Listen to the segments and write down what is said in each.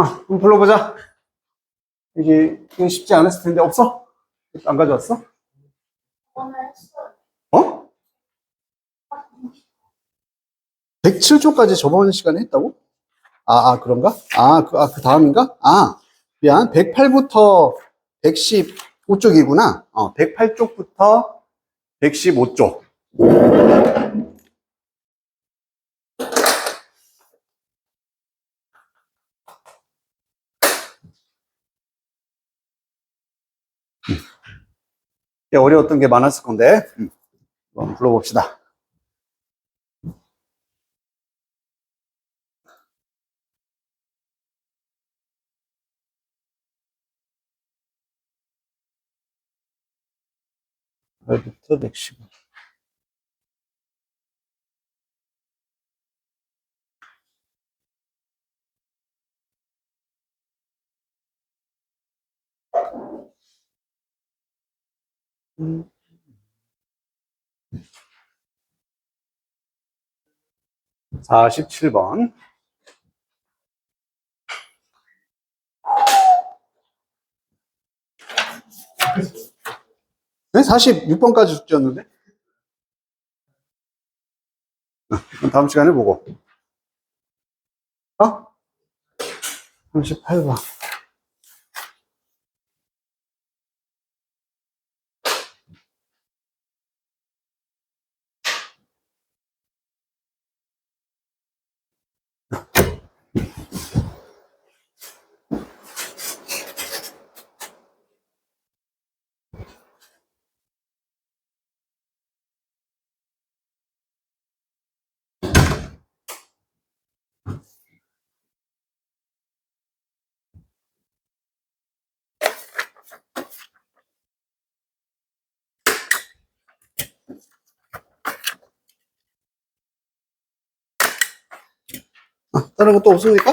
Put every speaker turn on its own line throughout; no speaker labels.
한번 불러보자. 이게 쉽지 않았을 텐데, 없어? 안 가져왔어? 어? 107조까지 저번 시간에 했다고? 그런가? 그 다음인가? 미안. 108부터 115쪽이구나. 108쪽부터 115쪽. 어려웠던 게 많았을 건데, 한번 불러봅시다. 부터 115. 음. 47번. 네? 46번까지 숙제였는데? 그럼 다음 시간에 보고. 38번. 다른 것도 없습니까?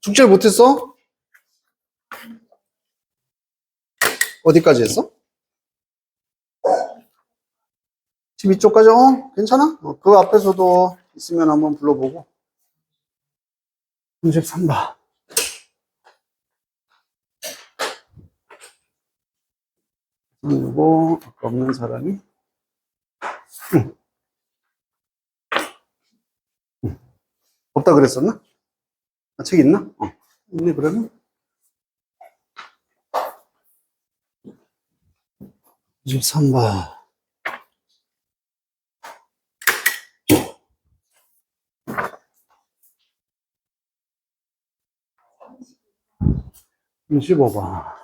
숙제를 못했어? 어디까지 했어? 12쪽까지? 괜찮아? 그 앞에서도 있으면 한번 불러보고. 33번. 그리고 아까 없는 사람이 없다 그랬었나? 책 있나? 있네 그러면 23번. 번 15번.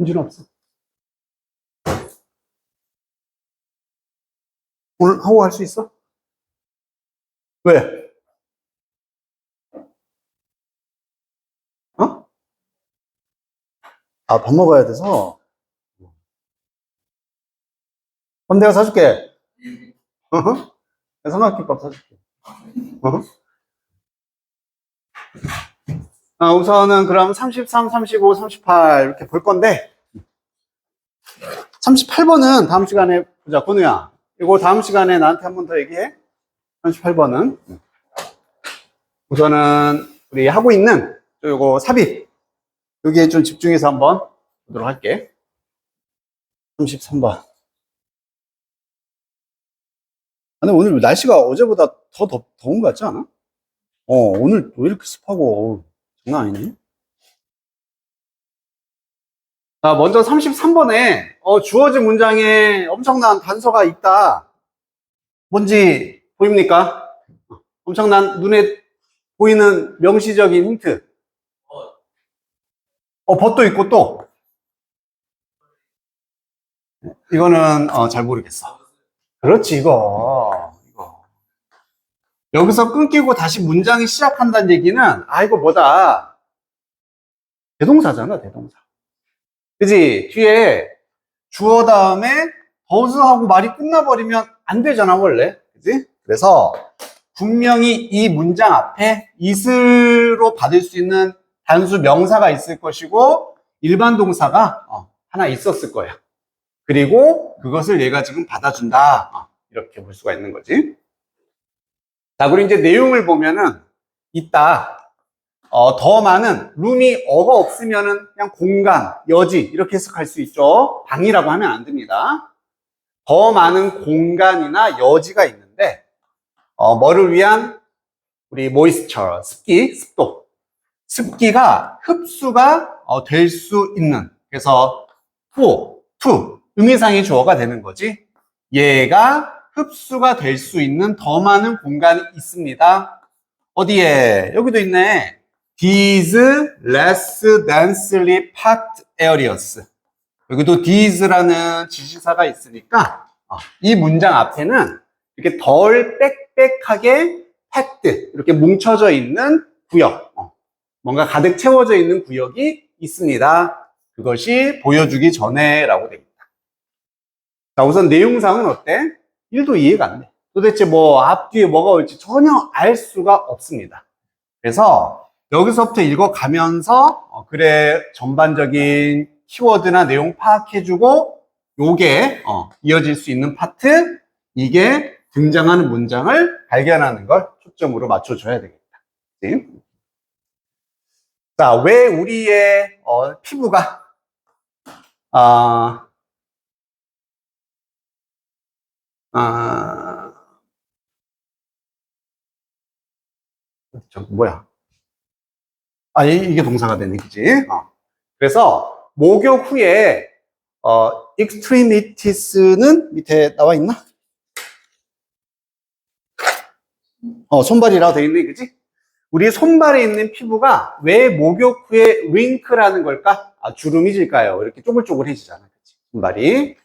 문제는 없어. 오늘 하고 갈 수 있어? 왜? 어? 밥 먹어야 돼서? 그럼 내가 사줄게. 어허? 삼각김밥 사줄게. 어허? 우선은 그럼 33, 35, 38 이렇게 볼 건데 38번은 다음 시간에 보자. 건우야, 이거 다음 시간에 나한테 한 번 더 얘기해. 38번은 우선은 우리 하고 있는 요거 삽입, 여기에 좀 집중해서 한번 보도록 할게. 33번. 근데 오늘 날씨가 어제보다 더 더운 것 같지 않아? 오늘 왜 이렇게 습하고, 장난 아니네. 먼저 33번에 주어진 문장에 엄청난 단서가 있다. 뭔지 보입니까? 엄청난 눈에 보이는 명시적인 힌트. 벗도 있고 또 이거는 잘 모르겠어. 그렇지, 이거. 여기서 끊기고 다시 문장이 시작한다는 얘기는 이거 뭐다, 대동사잖아, 대동사. 그지? 뒤에 주어 다음에 더즈 하고 말이 끝나버리면 안 되잖아, 원래. 그지? 그래서 분명히 이 문장 앞에 is로 받을 수 있는 단수 명사가 있을 것이고 일반 동사가 하나 있었을 거야. 그리고 그것을 얘가 지금 받아준다. 이렇게 볼 수가 있는 거지. 자, 그리고 이제 내용을 보면은 이따 더 많은 룸이 어가 없으면은 그냥 공간, 여지 이렇게 해석할 수 있죠. 방이라고 하면 안 됩니다. 더 많은 공간이나 여지가 있는데 뭐를 위한 우리 moisture, 습기, 습도. 습기가 흡수가 될 수 있는 그래서 to 의미상의 주어가 되는 거지. 얘가 흡수가 될 수 있는 더 많은 공간이 있습니다. 어디에? 여기도 있네. These less densely packed areas. 여기도 these라는 지시사가 있으니까 이 문장 앞에는 이렇게 덜 빽빽하게 packed, 이렇게 뭉쳐져 있는 구역, 뭔가 가득 채워져 있는 구역이 있습니다. 그것이 보여주기 전에 라고 되겠다. 자, 우선 내용상은 어때? 1도 이해가 안 돼. 도대체 뭐 앞뒤에 뭐가 올지 전혀 알 수가 없습니다. 그래서 여기서부터 읽어가면서 그래 전반적인 키워드나 내용 파악해주고 요게 이어질 수 있는 파트, 이게 등장하는 문장을 발견하는 걸 초점으로 맞춰줘야 되겠다. 그치? 자, 왜 우리의 피부가 뭐야? 이게 동사가 되네, 그지? 그래서 목욕 후에 extremities는 밑에 나와 있나? 손발이라고 되어 있네, 그지? 우리 손발에 있는 피부가 왜 목욕 후에 wrinkle라는 걸까? 주름이 질까요? 이렇게 쪼글쪼글해지잖아, 그치? 손발이.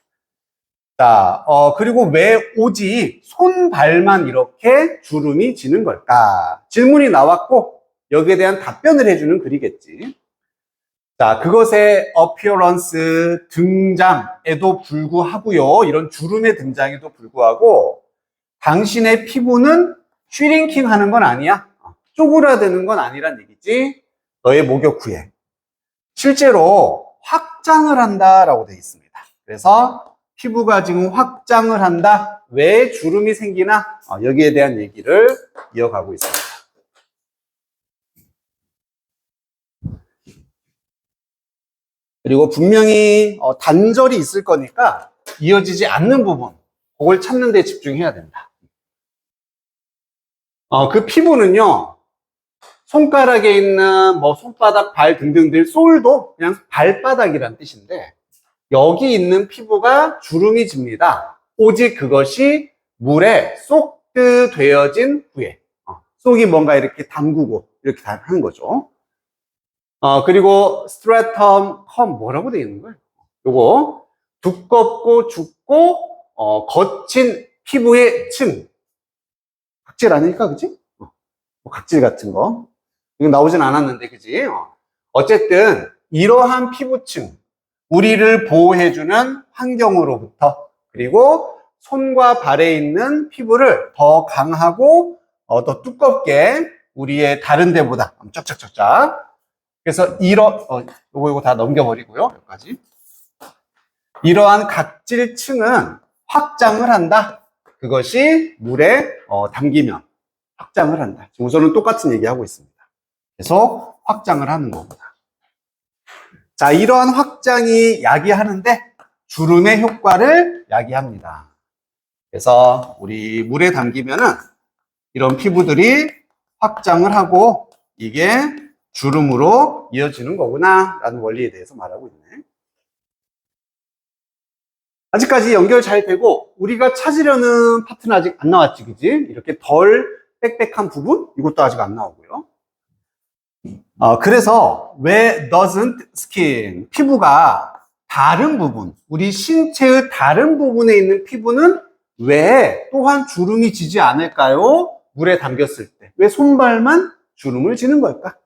자, 그리고 왜 오직 손발만 이렇게 주름이 지는 걸까? 질문이 나왔고, 여기에 대한 답변을 해주는 글이겠지. 자, 그것의 appearance, 등장에도 불구하고요. 이런 주름의 등장에도 불구하고, 당신의 피부는 슈링킹 하는 건 아니야. 쪼그라드는 건 아니란 얘기지. 너의 목욕 후에. 실제로 확장을 한다라고 되어 있습니다. 그래서 피부가 지금 확장을 한다. 왜 주름이 생기나? 여기에 대한 얘기를 이어가고 있습니다. 그리고 분명히 단절이 있을 거니까 이어지지 않는 부분, 그걸 찾는 데 집중해야 된다. 그 피부는요, 손가락에 있는 뭐 손바닥, 발 등등들, 솔도 그냥 발바닥이란 뜻인데, 여기 있는 피부가 주름이 집니다. 오직 그것이 물에 쏙 되어진 후에, 속이 뭔가 이렇게 담그고 이렇게 다 하는 거죠. 그리고 stratum cum 뭐라고 되어 있는 거예요? 요거 두껍고 좁고 거친 피부의 층. 각질 아닐까, 그치? 뭐 각질 같은 거. 이거 나오진 않았는데, 그치? 어쨌든 이러한 피부층, 우리를 보호해주는 환경으로부터, 그리고 손과 발에 있는 피부를 더 강하고 더 두껍게 우리의 다른 데보다 쫙쫙쫙쫙. 그래서 요거 다 넘겨버리고요. 여기까지. 이러한 각질층은 확장을 한다. 그것이 물에 담기면 확장을 한다. 우선은 똑같은 얘기하고 있습니다. 계속 확장을 하는 겁니다. 자, 이러한 확장이 야기하는데 주름의 효과를 야기합니다. 그래서 우리 물에 담기면은 이런 피부들이 확장을 하고 이게 주름으로 이어지는 거구나 라는 원리에 대해서 말하고 있네. 아직까지 연결 잘 되고 우리가 찾으려는 파트는 아직 안 나왔지, 그지? 이렇게 덜 빽빽한 부분, 이것도 아직 안 나오고요. 그래서 왜 doesn't skin, 피부가 다른 부분, 우리 신체의 다른 부분에 있는 피부는 왜 또한 주름이 지지 않을까요? 물에 담겼을 때. 왜 손발만 주름을 지는 걸까?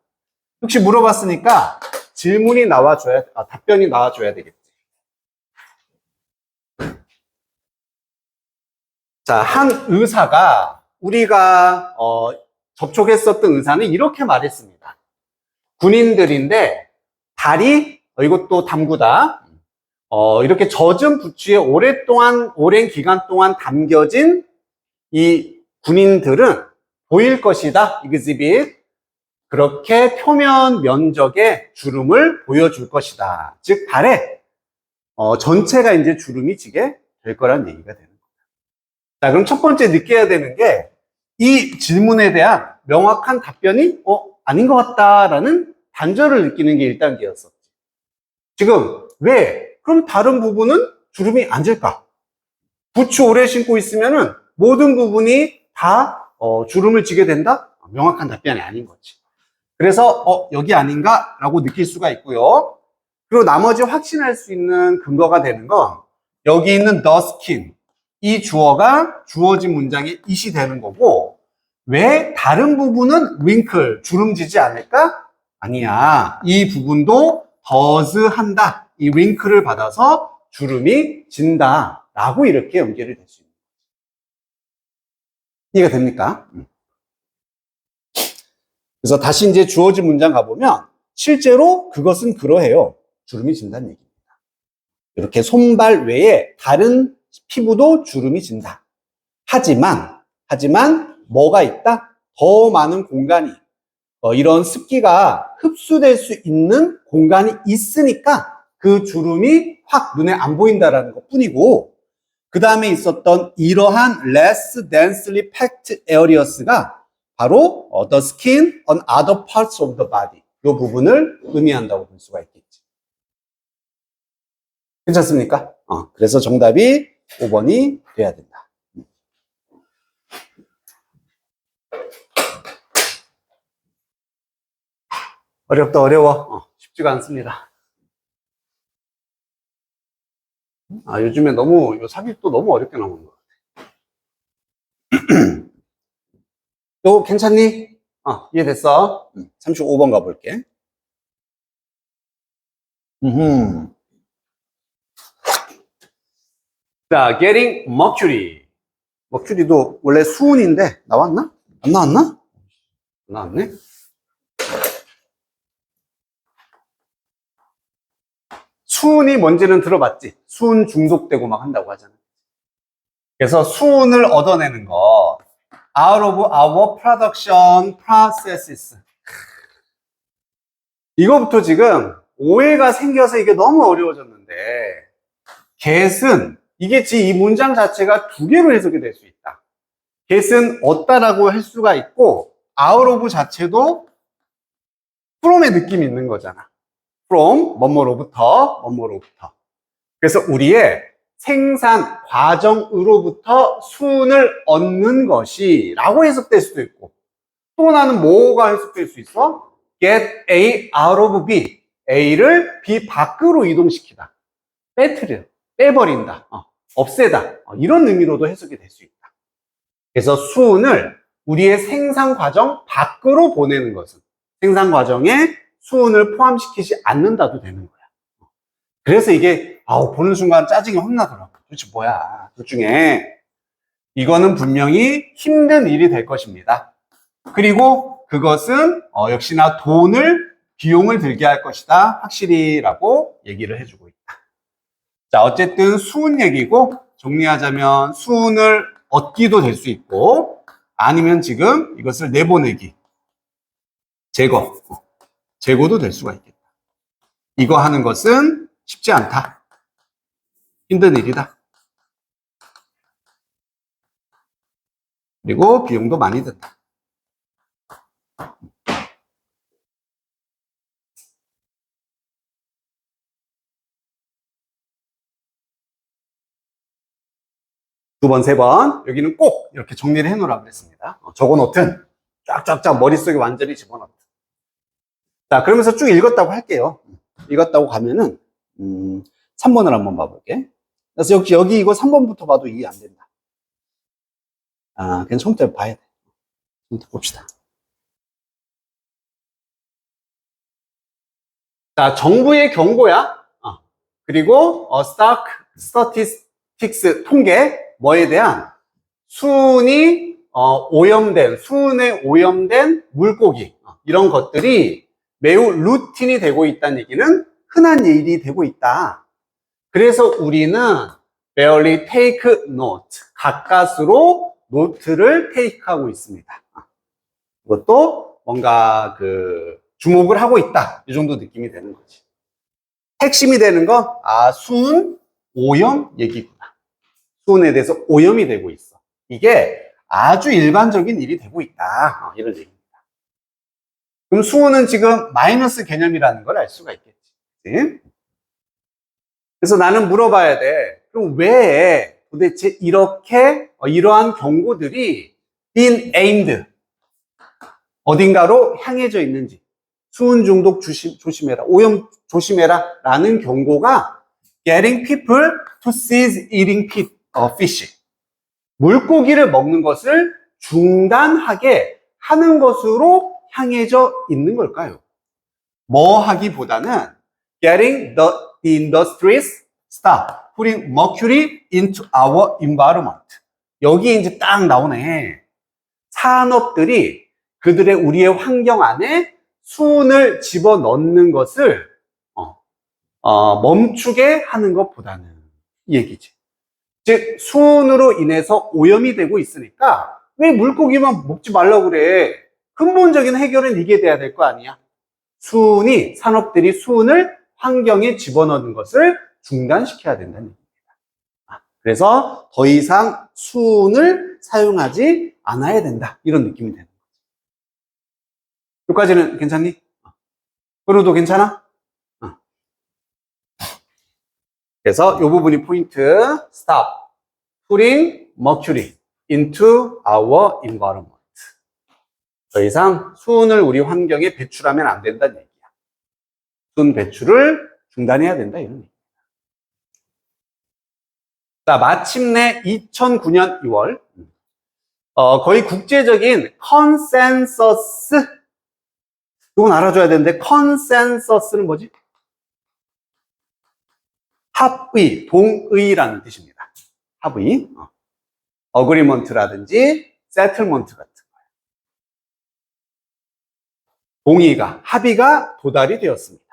혹시 물어봤으니까 질문이 나와줘야, 답변이 나와줘야 되겠지. 자, 한 의사가 우리가 접촉했었던 의사는 이렇게 말했습니다. 군인들인데 다리, 이것도 담구다. 이렇게 젖은 부추에 오랜 기간 동안 담겨진 이 군인들은 보일 것이다. exhibit. 그렇게 표면 면적의 주름을 보여줄 것이다. 즉, 발에 전체가 이제 주름이 지게 될 거란 얘기가 되는 거예요. 자, 그럼 첫 번째 느껴야 되는 게 이 질문에 대한 명확한 답변이 아닌 것 같다라는 단절을 느끼는 게 1단계였었지. 지금 왜? 그럼 다른 부분은 주름이 안 질까? 부츠 오래 신고 있으면은 모든 부분이 다 주름을 지게 된다? 명확한 답변이 아닌 거지. 그래서 여기 아닌가라고 느낄 수가 있고요. 그리고 나머지 확신할 수 있는 근거가 되는 건 여기 있는 the skin, 이 주어가 주어진 문장에 it이 되는 거고, 왜 다른 부분은 wrinkle, 주름지지 않을까? 아니야. 이 부분도 does 한다. 이 wrinkle를 받아서 주름이 진다. 라고 이렇게 연결이 될 수 있는 거죠. 이해가 됩니까? 그래서 다시 이제 주어진 문장 가보면 실제로 그것은 그러해요. 주름이 진다는 얘기입니다. 이렇게 손발 외에 다른 피부도 주름이 진다. 하지만 뭐가 있다? 더 많은 공간이, 이런 습기가 흡수될 수 있는 공간이 있으니까 그 주름이 확 눈에 안 보인다라는 것 뿐이고, 그 다음에 있었던 이러한 less densely packed areas가 바로 the skin on other parts of the body, 이 부분을 의미한다고 볼 수가 있겠지. 괜찮습니까? 그래서 정답이 5번이 돼야 된다. 어렵다, 어려워. 쉽지가 않습니다. 요즘에 너무, 요 삽입도 너무 어렵게 나오는 것 같아. 요, 괜찮니? 이해됐어? 35번 가볼게. 자, getting mercury. 머큐리도 원래 수은인데, 나왔나? 안 나왔나? 안 나왔네? 수은이 뭔지는 들어봤지? 수은 중독되고 막 한다고 하잖아. 그래서 수은을 얻어내는 거. out of our production processes. 이거부터 지금 오해가 생겨서 이게 너무 어려워졌는데, get은, 이게 이 문장 자체가 두 개로 해석이 될 수 있다. get은 얻다라고 할 수가 있고, out of 자체도 from의 느낌이 있는 거잖아. from, 뭐뭐로부터. 그래서 우리의 생산 과정으로부터 수은을 얻는 것이 라고 해석될 수도 있고, 또 나는 뭐가 해석될 수 있어? get A out of B. A를 B 밖으로 이동시키다. 빼버린다. 없애다. 이런 의미로도 해석이 될 수 있다. 그래서 수은을 우리의 생산 과정 밖으로 보내는 것은 생산 과정에 수은을 포함시키지 않는다도 되는 거야. 그래서 이게 보는 순간 짜증이 확 나더라고. 도대체 뭐야? 둘 중에 이거는 분명히 힘든 일이 될 것입니다. 그리고 그것은 역시나 비용을 들게 할 것이다. 확실히라고 얘기를 해주고 있다. 자, 어쨌든 수은 얘기고, 정리하자면 수은을 얻기도 될 수 있고, 아니면 지금 이것을 내보내기, 제거도 될 수가 있겠다. 이거 하는 것은 쉽지 않다. 힘든 일이다. 그리고 비용도 많이 든다. 두 번, 세 번, 여기는 꼭 이렇게 정리를 해놓으라고 그랬습니다. 적어놓든 쫙쫙쫙 머릿속에 완전히 집어넣든. 자, 그러면서 쭉 읽었다고 할게요. 읽었다고 가면은 3번을 한번 봐볼게. 그래서 여기 이거 3번부터 봐도 이해 안 된다. 그냥 처음부터 봐야 돼. 처음부터 봅시다. 자, 정부의 경고야. 그리고 스태티스틱스 통계, 뭐에 대한 수은이 수은에 오염된 물고기 이런 것들이 매우 루틴이 되고 있다는 얘기는 흔한 일이 되고 있다. 그래서 우리는 barely take note, 가까스로 노트를 테이크하고 있습니다. 이것도 뭔가 주목을 하고 있다, 이 정도 느낌이 되는 거지. 핵심이 되는 건 수은 오염 얘기구나. 수은에 대해서 오염이 되고 있어. 이게 아주 일반적인 일이 되고 있다, 이런 얘기입니다. 그럼 수은은 지금 마이너스 개념이라는 걸 알 수가 있겠지. 그치? 그래서 나는 물어봐야 돼. 그럼 왜 도대체 이러한 경고들이 been aimed, 어딘가로 향해져 있는지, 수은 중독 조심해라, 오염 조심해라 라는 경고가 getting people to cease eating fish, 물고기를 먹는 것을 중단하게 하는 것으로 향해져 있는 걸까요? 뭐 하기보다는 getting the industries stop putting mercury into our environment. 여기 이제 딱 나오네. 산업들이 우리의 환경 안에 수은을 집어넣는 것을 멈추게 하는 것보다는, 이 얘기지. 즉 수은으로 인해서 오염이 되고 있으니까 왜 물고기만 먹지 말라고 그래? 근본적인 해결은 이게 돼야 될 거 아니야. 산업들이 수은을 환경에 집어넣는 것을 중단시켜야 된다는 얘기입니다. 그래서 더 이상 수은을 사용하지 않아야 된다, 이런 느낌이 되는 거죠. 여기까지는 괜찮니? 그래도 괜찮아? 그래서 이 부분이 포인트. Stop putting mercury into our environment. 더 이상 수은을 우리 환경에 배출하면 안 된다는 얘기야. 수은 배출을 중단해야 된다, 이런 얘기야. 자, 마침내 2009년 2월 거의 국제적인 컨센서스, 이건 알아줘야 되는데, 컨센서스는 뭐지? 합의, 동의라는 뜻입니다. 합의, 어그리먼트라든지 세틀먼트 같은 거예요. 동의가, 합의가 도달이 되었습니다.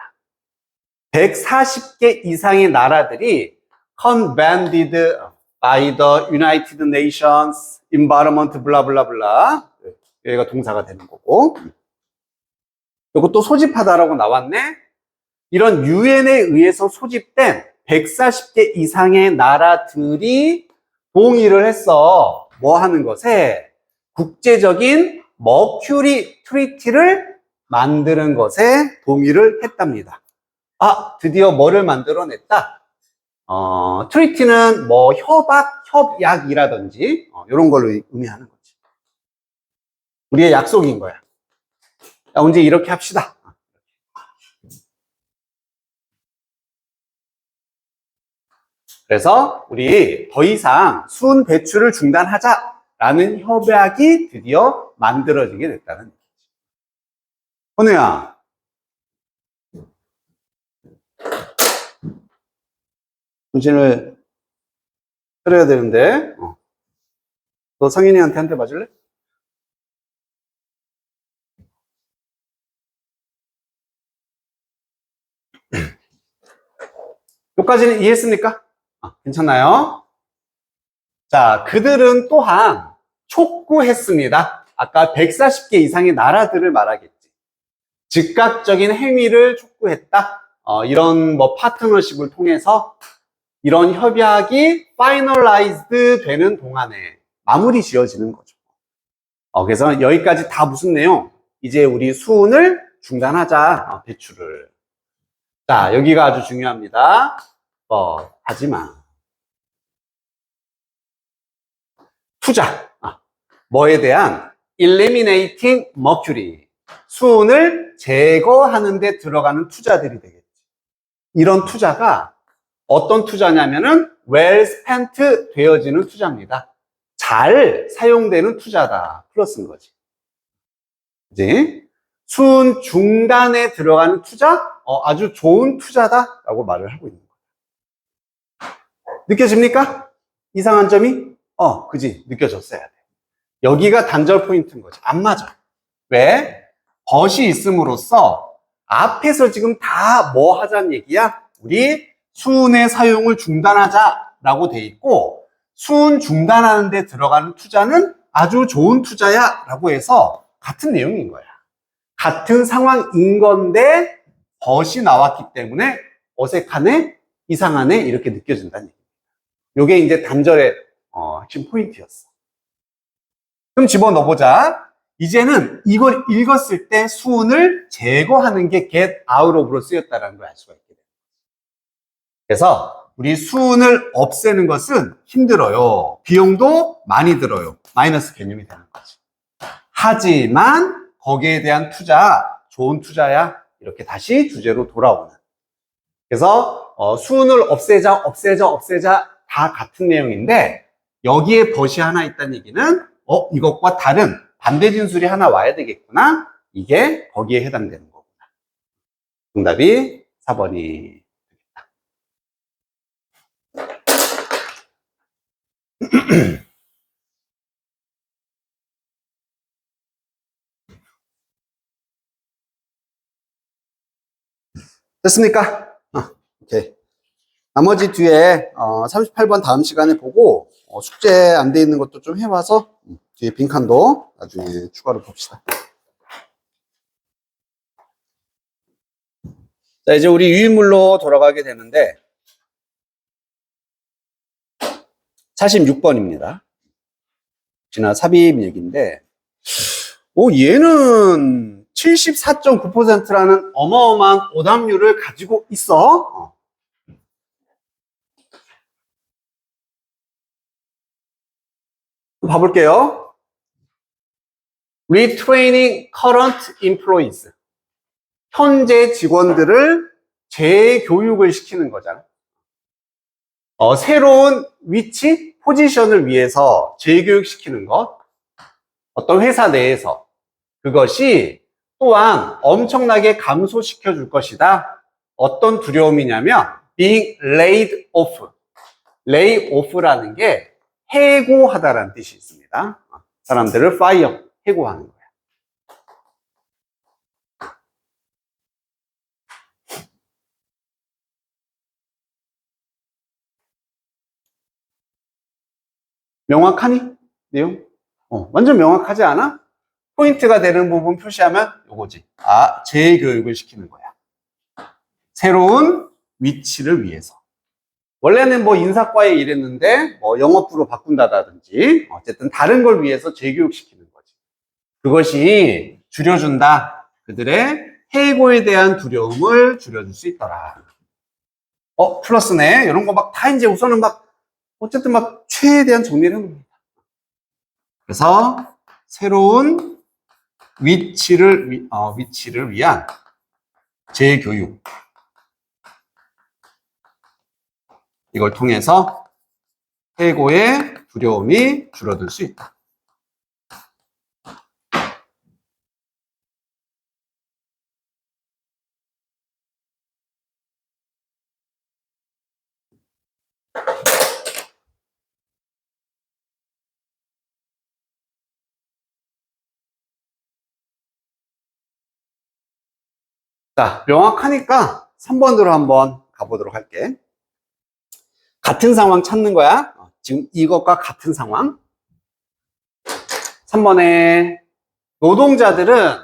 140개 이상의 나라들이 convened by the United Nations Environment 블라블라블라, 여기가 동사가 되는 거고, 이것도 소집하다라고 나왔네. 이런 유엔에 의해서 소집된 140개 이상의 나라들이 동의를 했어. 뭐 하는 것에? 국제적인 머큐리 트리티를 만드는 것에 동의를 했답니다. 드디어 뭐를 만들어냈다? 트리티는 뭐 협약이라든지 이런 걸 의미하는 거지. 우리의 약속인 거야. 언제 이렇게 합시다. 그래서 우리 더 이상 수은 배출을 중단하자라는 협약이 드디어 만들어지게 됐다는 얘기지. 헌우야, 정신을 차려야 되는데, 너 상인이한테 한 대 맞을래? 여기까지는 이해했습니까? 괜찮나요? 자, 그들은 또한 촉구했습니다. 아까 140개 이상의 나라들을 말하겠지. 즉각적인 행위를 촉구했다. 이런 파트너십을 통해서 이런 협약이 파이널라이즈드 되는 동안에 마무리 지어지는 거죠. 그래서 여기까지 다 무슨 내용? 이제 우리 수은을 중단하자, 배출을. 자, 여기가 아주 중요합니다. 하지만 투자, 뭐에 대한 eliminating mercury, 수은을 제거하는 데 들어가는 투자들이 되겠지. 이런 투자가 어떤 투자냐면은 well spent 되어지는 투자입니다. 잘 사용되는 투자다, 플러스인 거지. 그지? 수은 중단에 들어가는 투자, 아주 좋은 투자다라고 말을 하고 있는 거예요. 느껴집니까? 이상한 점이? 그지? 느껴졌어야 돼. 여기가 단절 포인트인 거지. 안 맞아. 왜? 벗이 있음으로써 앞에서 지금 다 뭐 하자는 얘기야? 우리 수은의 사용을 중단하자라고 돼 있고, 수은 중단하는 데 들어가는 투자는 아주 좋은 투자야 라고 해서 같은 내용인 거야. 같은 상황인 건데 벗이 나왔기 때문에 어색하네? 이상하네? 이렇게 느껴진다는 얘기야. 요게 이제 단절의 핵심 포인트였어. 그럼 집어넣어보자. 이제는 이걸 읽었을 때 수은을 제거하는 게 get out of로 쓰였다는 걸 알 수가 있게 돼요. 그래서 우리 수은을 없애는 것은 힘들어요. 비용도 많이 들어요. 마이너스 개념이 되는 거지. 하지만 거기에 대한 투자, 좋은 투자야. 이렇게 다시 주제로 돌아오는. 그래서 수은을 없애자 다 같은 내용인데 여기에 벗이 하나 있다는 얘기는 이것과 다른 반대 진술이 하나 와야 되겠구나. 이게 거기에 해당되는 거구나. 정답이 4번이 되겠다. 됐습니까? 오케이. 나머지 뒤에 38번 다음 시간에 보고 숙제 안 돼 있는 것도 좀 해와서 뒤에 빈칸도 나중에 추가로 봅시다. 자, 이제 우리 유인물로 돌아가게 되는데 46번입니다. 지난 삽입 얘기인데 얘는 74.9%라는 어마어마한 오답률을 가지고 있어. 봐볼게요. Retraining current employees. 현재 직원들을 재교육을 시키는 거잖아. 새로운 위치, 포지션을 위해서 재교육시키는 것. 어떤 회사 내에서. 그것이 또한 엄청나게 감소시켜 줄 것이다. 어떤 두려움이냐면 being laid off. lay off라는 게 해고하다라는 뜻이 있습니다. 사람들을 fire, 해고하는 거야. 명확하니? 내용? 완전 명확하지 않아? 포인트가 되는 부분 표시하면 요거지. 재교육을 시키는 거야. 새로운 위치를 위해서. 원래는 뭐 인사과에 일했는데 영업부로 바꾼다든지 어쨌든 다른 걸 위해서 재교육시키는 거지. 그것이 줄여준다. 그들의 해고에 대한 두려움을 줄여줄 수 있더라. 플러스네. 이런 거 막 다 이제 우선은 어쨌든 최대한 정리를 해놓습니다. 그래서 새로운 위치를 위한 재교육. 이걸 통해서 해고의 두려움이 줄어들 수 있다. 자, 명확하니까 3번으로 한번 가보도록 할게. 같은 상황 찾는 거야. 지금 이것과 같은 상황. 3번에 노동자들은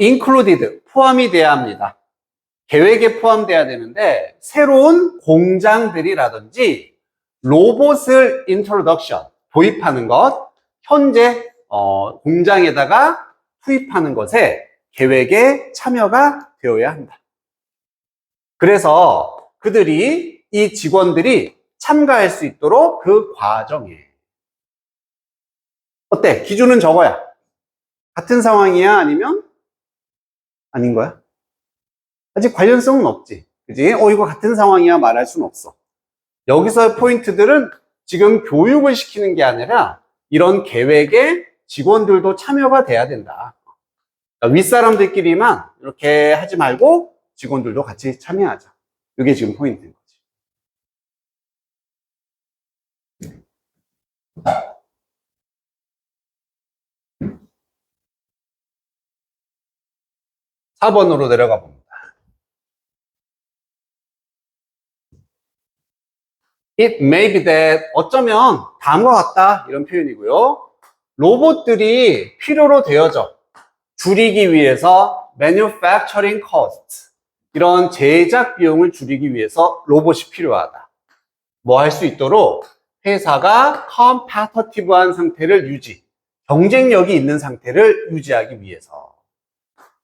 included, 포함이 돼야 합니다. 계획에 포함돼야 되는데 새로운 공장들이라든지 로봇을 introduction, 도입하는 것, 현재 공장에다가 투입하는 것에 계획에 참여가 되어야 한다. 그래서 이 직원들이 참가할 수 있도록 그 과정에 어때? 기준은 저거야. 같은 상황이야? 아니면 아닌 거야? 아직 관련성은 없지. 그지? 이거 같은 상황이야 말할 수는 없어. 여기서 포인트들은 지금 교육을 시키는 게 아니라 이런 계획에 직원들도 참여가 돼야 된다. 그러니까 윗사람들끼리만 이렇게 하지 말고 직원들도 같이 참여하자. 이게 지금 포인트인 거지. 4번으로 내려가 봅니다. It may be that 어쩌면 다음과 같다 이런 표현이고요. 로봇들이 필요로 되어져 줄이기 위해서 manufacturing cost 이런 제작 비용을 줄이기 위해서 로봇이 필요하다. 뭐 할 수 있도록 회사가 competitive한 상태를 경쟁력이 있는 상태를 유지하기 위해서.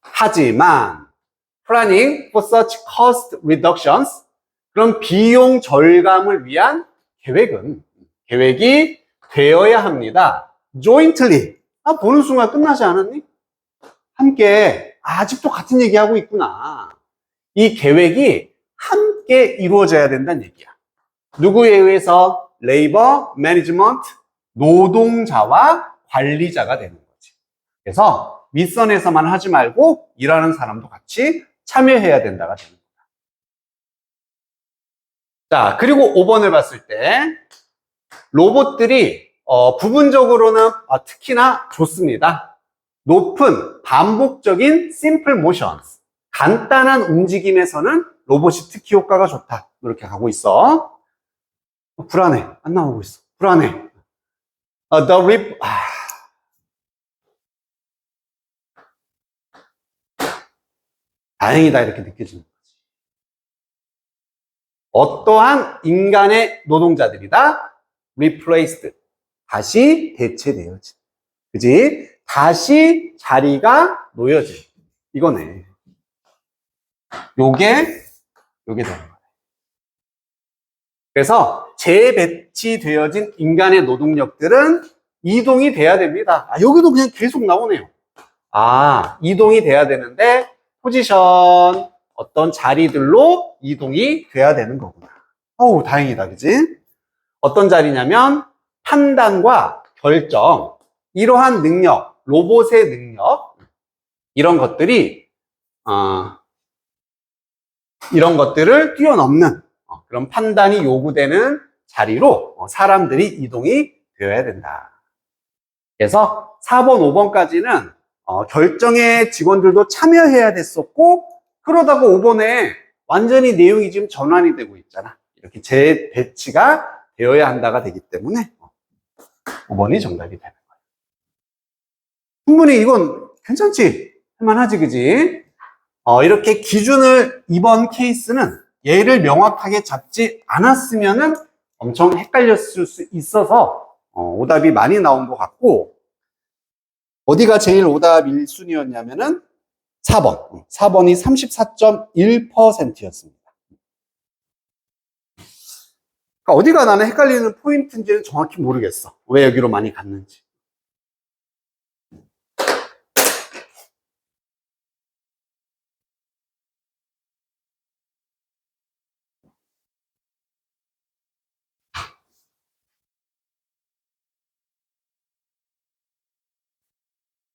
하지만 planning for such cost reductions 그런 비용 절감을 위한 계획이 되어야 합니다. jointly 보는 순간 끝나지 않았니? 함께 아직도 같은 얘기하고 있구나. 이 계획이 함께 이루어져야 된다는 얘기야. 누구에 의해서? 레이버 매니지먼트 노동자와 관리자가 되는 거지. 그래서 윗선에서만 하지 말고 일하는 사람도 같이 참여해야 된다가 되는 거야. 자, 그리고 5번을 봤을 때 로봇들이 부분적으로는 특히나 좋습니다. 높은 반복적인 simple motions 간단한 움직임에서는 로봇이 특히 효과가 좋다. 이렇게 가고 있어. 불안해. 안 나오고 있어. 불안해. 다행이다. 이렇게 느껴지는 거지. 어떠한 인간의 노동자들이다? replaced. 다시 대체되어진. 그지? 다시 자리가 놓여진. 이거네. 요게 되는 거야. 그래서 재배치되어진 인간의 노동력들은 이동이 돼야 됩니다. 여기도 그냥 계속 나오네요. 이동이 돼야 되는데 포지션 어떤 자리들로 이동이 돼야 되는 거구나. 다행이다. 그지? 어떤 자리냐면 판단과 결정, 이러한 능력, 로봇의 능력 이런 것들을 뛰어넘는 그런 판단이 요구되는 자리로 사람들이 이동이 되어야 된다. 그래서 4번, 5번까지는 결정에 직원들도 참여해야 됐었고 그러다가 5번에 완전히 내용이 지금 전환이 되고 있잖아. 이렇게 재배치가 되어야 한다가 되기 때문에 5번이 정답이 되는 거예요. 충분히 이건 괜찮지? 할만하지, 그지? 이렇게 기준을 이번 케이스는 얘를 명확하게 잡지 않았으면은 엄청 헷갈렸을 수 있어서 오답이 많이 나온 것 같고 어디가 제일 오답 1순위였냐면은 4번. 4번이 34.1%였습니다. 그러니까 어디가 나는 헷갈리는 포인트인지는 정확히 모르겠어. 왜 여기로 많이 갔는지.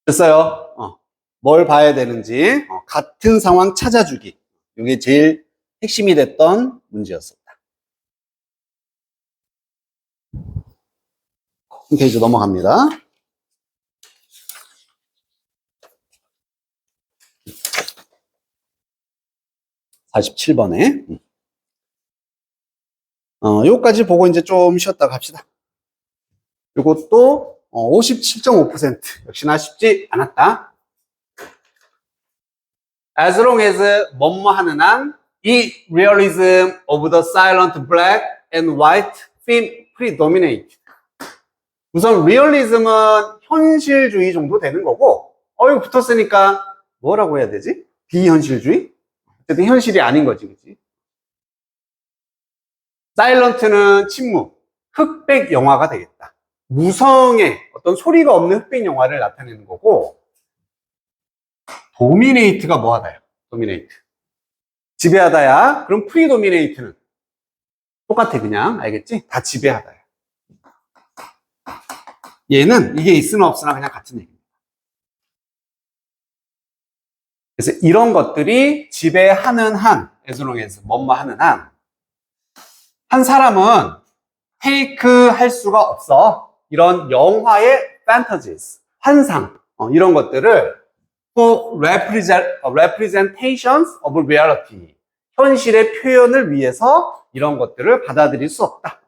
됐어요. 뭘 봐야 되는지 같은 상황 찾아주기. 이게 제일 핵심이 됐던 문제였습니다. 페이지 넘어갑니다. 47번에 요까지 보고 이제 좀 쉬었다 갑시다. 이것도 57.5% 역시나 쉽지 않았다. As long as 뭐뭐 하는 한 이 realism of the silent black and white theme predominate. 우선 realism은 현실주의 정도 되는 거고 이거 붙었으니까 뭐라고 해야 되지? 비현실주의? 어쨌든 현실이 아닌 거지, 그치? 사일런트는 침묵, 흑백 영화가 되겠다. 무성의 어떤 소리가 없는 흑백 영화를 나타내는 거고 도미네이트가 뭐하다요? 도미네이트. 지배하다야. 그럼 프리도미네이트는 똑같아 그냥. 알겠지? 다 지배하다야. 얘는 이게 있으나 없으나 그냥 같은 얘기입니다. 그래서 이런 것들이 지배하는 한, as long as 뭐뭐 하는 한 사람은 페이크 할 수가 없어. 이런 영화의 fantasies, 환상, 이런 것들을 for representations of reality, 현실의 표현을 위해서 이런 것들을 받아들일 수 없다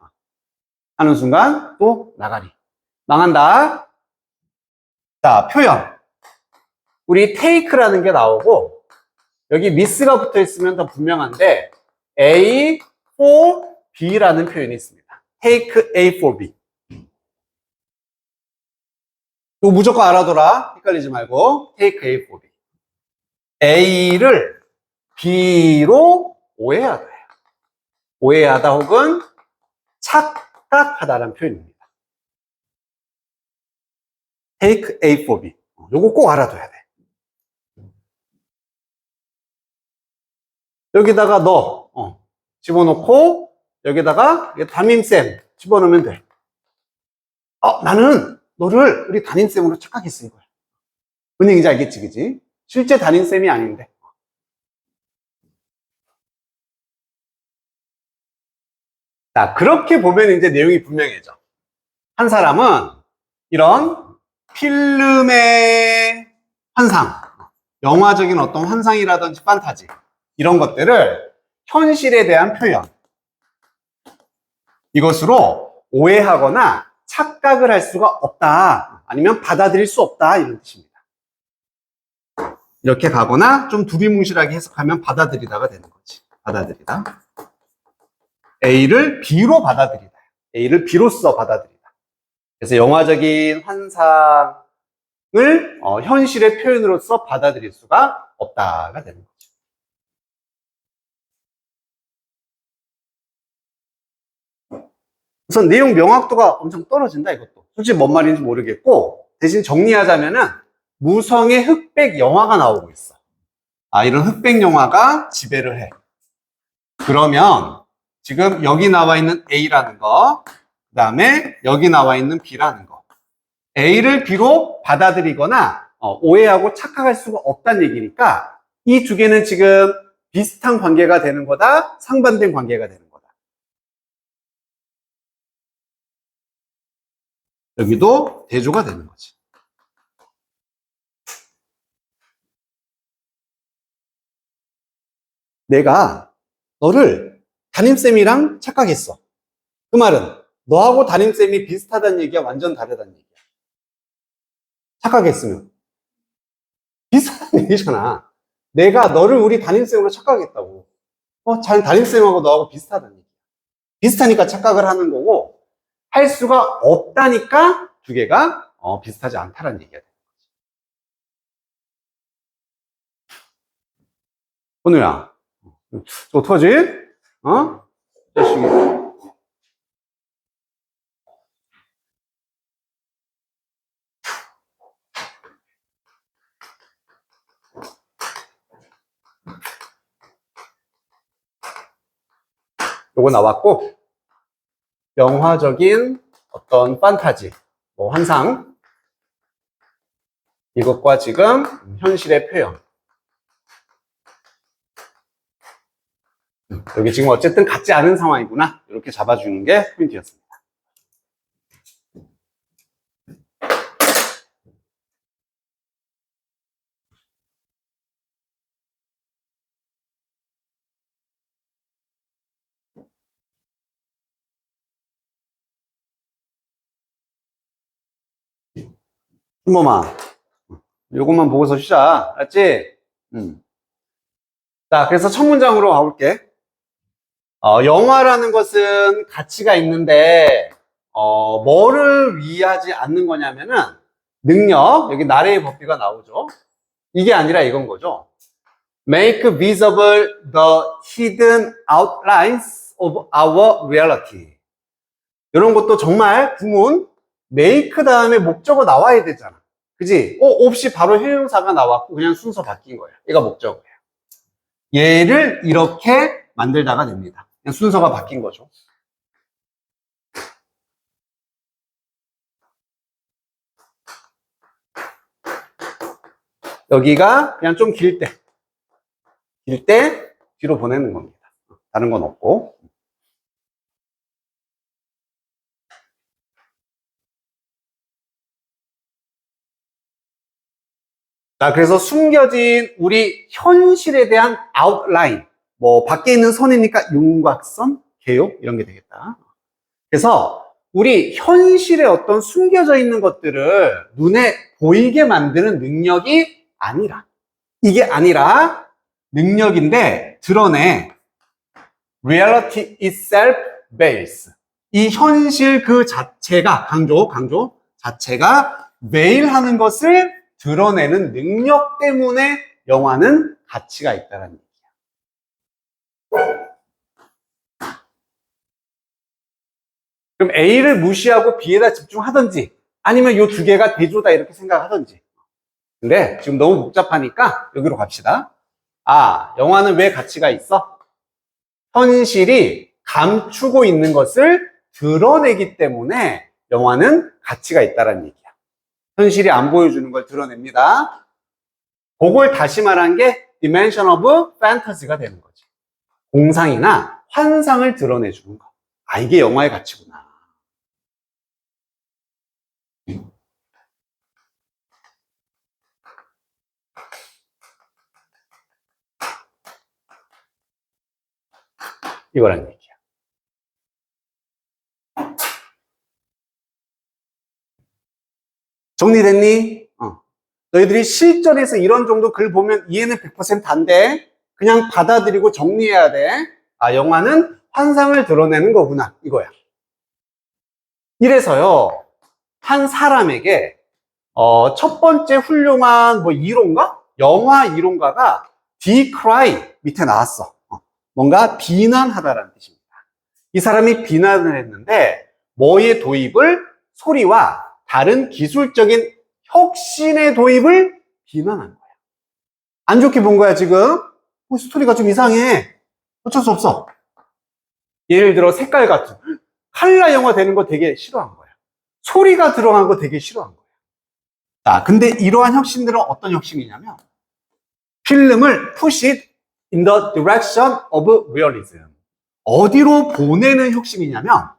하는 순간 또 나가리, 망한다. 자, 표현. 우리 take라는 게 나오고 여기 miss가 붙어 있으면 더 분명한데 A for B라는 표현이 있습니다. take A for B. 이거 무조건 알아둬라. 헷갈리지 말고 take A for B. A를 B로 오해하다. 오해하다 혹은 착각하다라는 표현입니다. take A for B. 요거 꼭 알아둬야 돼. 여기다가 너 집어넣고 여기다가 담임쌤 집어넣으면 돼. 나는 너를 우리 담임쌤으로 착각했어 이거야. 뭔 얘기인지 알겠지, 그지? 실제 담임쌤이 아닌데. 자, 그렇게 보면 이제 내용이 분명해져. 한 사람은 이런 필름의 환상, 영화적인 어떤 환상이라든지 판타지, 이런 것들을 현실에 대한 표현, 이것으로 오해하거나 착각을 할 수가 없다. 아니면 받아들일 수 없다. 이런 뜻입니다. 이렇게 가거나 좀 두리뭉실하게 해석하면 받아들이다가 되는 거지. 받아들이다. A를 B로 받아들이다. A를 B로써 받아들이다. 그래서 영화적인 환상을 현실의 표현으로서 받아들일 수가 없다가 되는 거죠. 우선 내용 명확도가 엄청 떨어진다, 이것도. 솔직히 뭔 말인지 모르겠고, 대신 정리하자면은 무성의 흑백 영화가 나오고 있어. 이런 흑백 영화가 지배를 해. 그러면 지금 여기 나와 있는 A라는 거, 그 다음에 여기 나와 있는 B라는 거. A를 B로 받아들이거나 오해하고 착각할 수가 없다는 얘기니까 이 두 개는 지금 비슷한 관계가 되는 거다, 상반된 관계가 되는 거다. 여기도 대조가 되는 거지. 내가 너를 담임쌤이랑 착각했어. 그 말은 너하고 담임쌤이 비슷하다는 얘기야, 완전 다르다는 얘기야. 착각했으면 비슷한 얘기잖아. 내가 너를 우리 담임쌤으로 착각했다고. 담임쌤하고 너하고 비슷하다는 얘기야. 비슷하니까 착각을 하는 거고, 할 수가 없다니까 두 개가 비슷하지 않다는 얘기야. 현우야, 어떡하지? 자식이. 요거 나왔고, 영화적인 어떤 판타지, 환상, 이것과 지금 현실의 표현. 여기 지금 어쨌든 같지 않은 상황이구나. 이렇게 잡아주는 게 포인트였습니다. 준범아, 요것만 보고서 쉬자. 알았지? 자, 그래서 첫 문장으로 가볼게. 영화라는 것은 가치가 있는데, 뭐를 위하지 않는 거냐면은, 능력, 여기 나래의 법비가 나오죠. 이게 아니라 이건 거죠. Make visible the hidden outlines of our reality. 이런 것도 정말 구문, make 다음에 목적어 나와야 되잖아. 그지? 없이 바로 형용사가 나왔고 그냥 순서 바뀐 거야. 얘가 목적어예요. 얘를 이렇게 만들다가 됩니다. 그냥 순서가 바뀐 거죠. 여기가 그냥 좀 길 때 뒤로 보내는 겁니다. 다른 건 없고. 자, 그래서 숨겨진 우리 현실에 대한 아웃라인, 뭐 밖에 있는 선이니까 윤곽선, 개요 이런 게 되겠다. 그래서 우리 현실에 어떤 숨겨져 있는 것들을 눈에 보이게 만드는 능력이 아니라, 이게 아니라 능력인데 드러내. Reality itself veils. 이 현실 그 자체가, 강조, 자체가 veil하는 것을 드러내는 능력 때문에 영화는 가치가 있다는 얘기야. 그럼 A를 무시하고 B에다 집중하든지 아니면 이 두 개가 대조다 이렇게 생각하든지. 근데 지금 너무 복잡하니까 여기로 갑시다. 아, 영화는 왜 가치가 있어? 현실이 감추고 있는 것을 드러내기 때문에 영화는 가치가 있다는 얘기야. 현실이 안 보여주는 걸 드러냅니다. 그걸 다시 말한 게 dimension of fantasy가 되는 거지. 공상이나 환상을 드러내주는 거. 아, 이게 영화의 가치구나. 이거란 얘기야. 정리됐니? 너희들이 실전에서 이런 정도 글 보면 이해는 100% 안 돼. 그냥 받아들이고 정리해야 돼. 아, 영화는 환상을 드러내는 거구나. 이거야. 이래서요, 한 사람에게, 첫 번째 훌륭한 뭐 이론가? 영화 이론가가 decry 밑에 나왔어. 뭔가 비난하다라는 뜻입니다. 이 사람이 비난을 했는데, 뭐의 도입을? 소리와 다른 기술적인 혁신의 도입을 비난한 거야. 안 좋게 본 거야, 지금. 스토리가 좀 이상해. 어쩔 수 없어. 예를 들어, 색깔 같은. 칼라 영화 되는 거 되게 싫어한 거야. 소리가 들어간 거 되게 싫어한 거야. 자, 근데 이러한 혁신들은 어떤 혁신이냐면, 필름을 push it in the direction of realism. 어디로 보내는 혁신이냐면,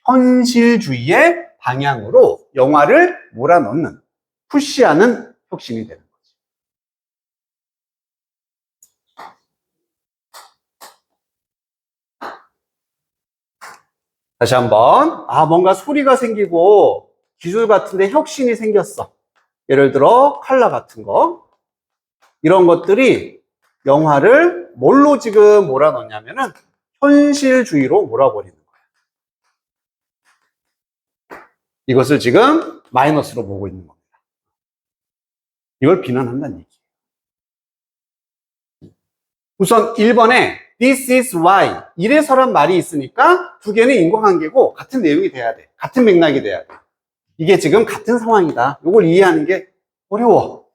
현실주의의 방향으로 영화를 몰아넣는, 푸시하는 혁신이 되는 거지. 다시 한번. 아, 뭔가 소리가 생기고 기술 같은데 혁신이 생겼어. 예를 들어 컬러 같은 거. 이런 것들이 영화를 뭘로 지금 몰아넣냐면은 현실주의로 몰아버리는 거야. 이것을 지금 마이너스로 보고 있는 겁니다. 이걸 비난한다는 얘기예요. 우선 1번에 This is why. 이래서란 말이 있으니까 두 개는 인과관계고 같은 내용이 돼야 돼. 같은 맥락이 돼야 돼. 이게 지금 같은 상황이다. 이걸 이해하는 게 어려워.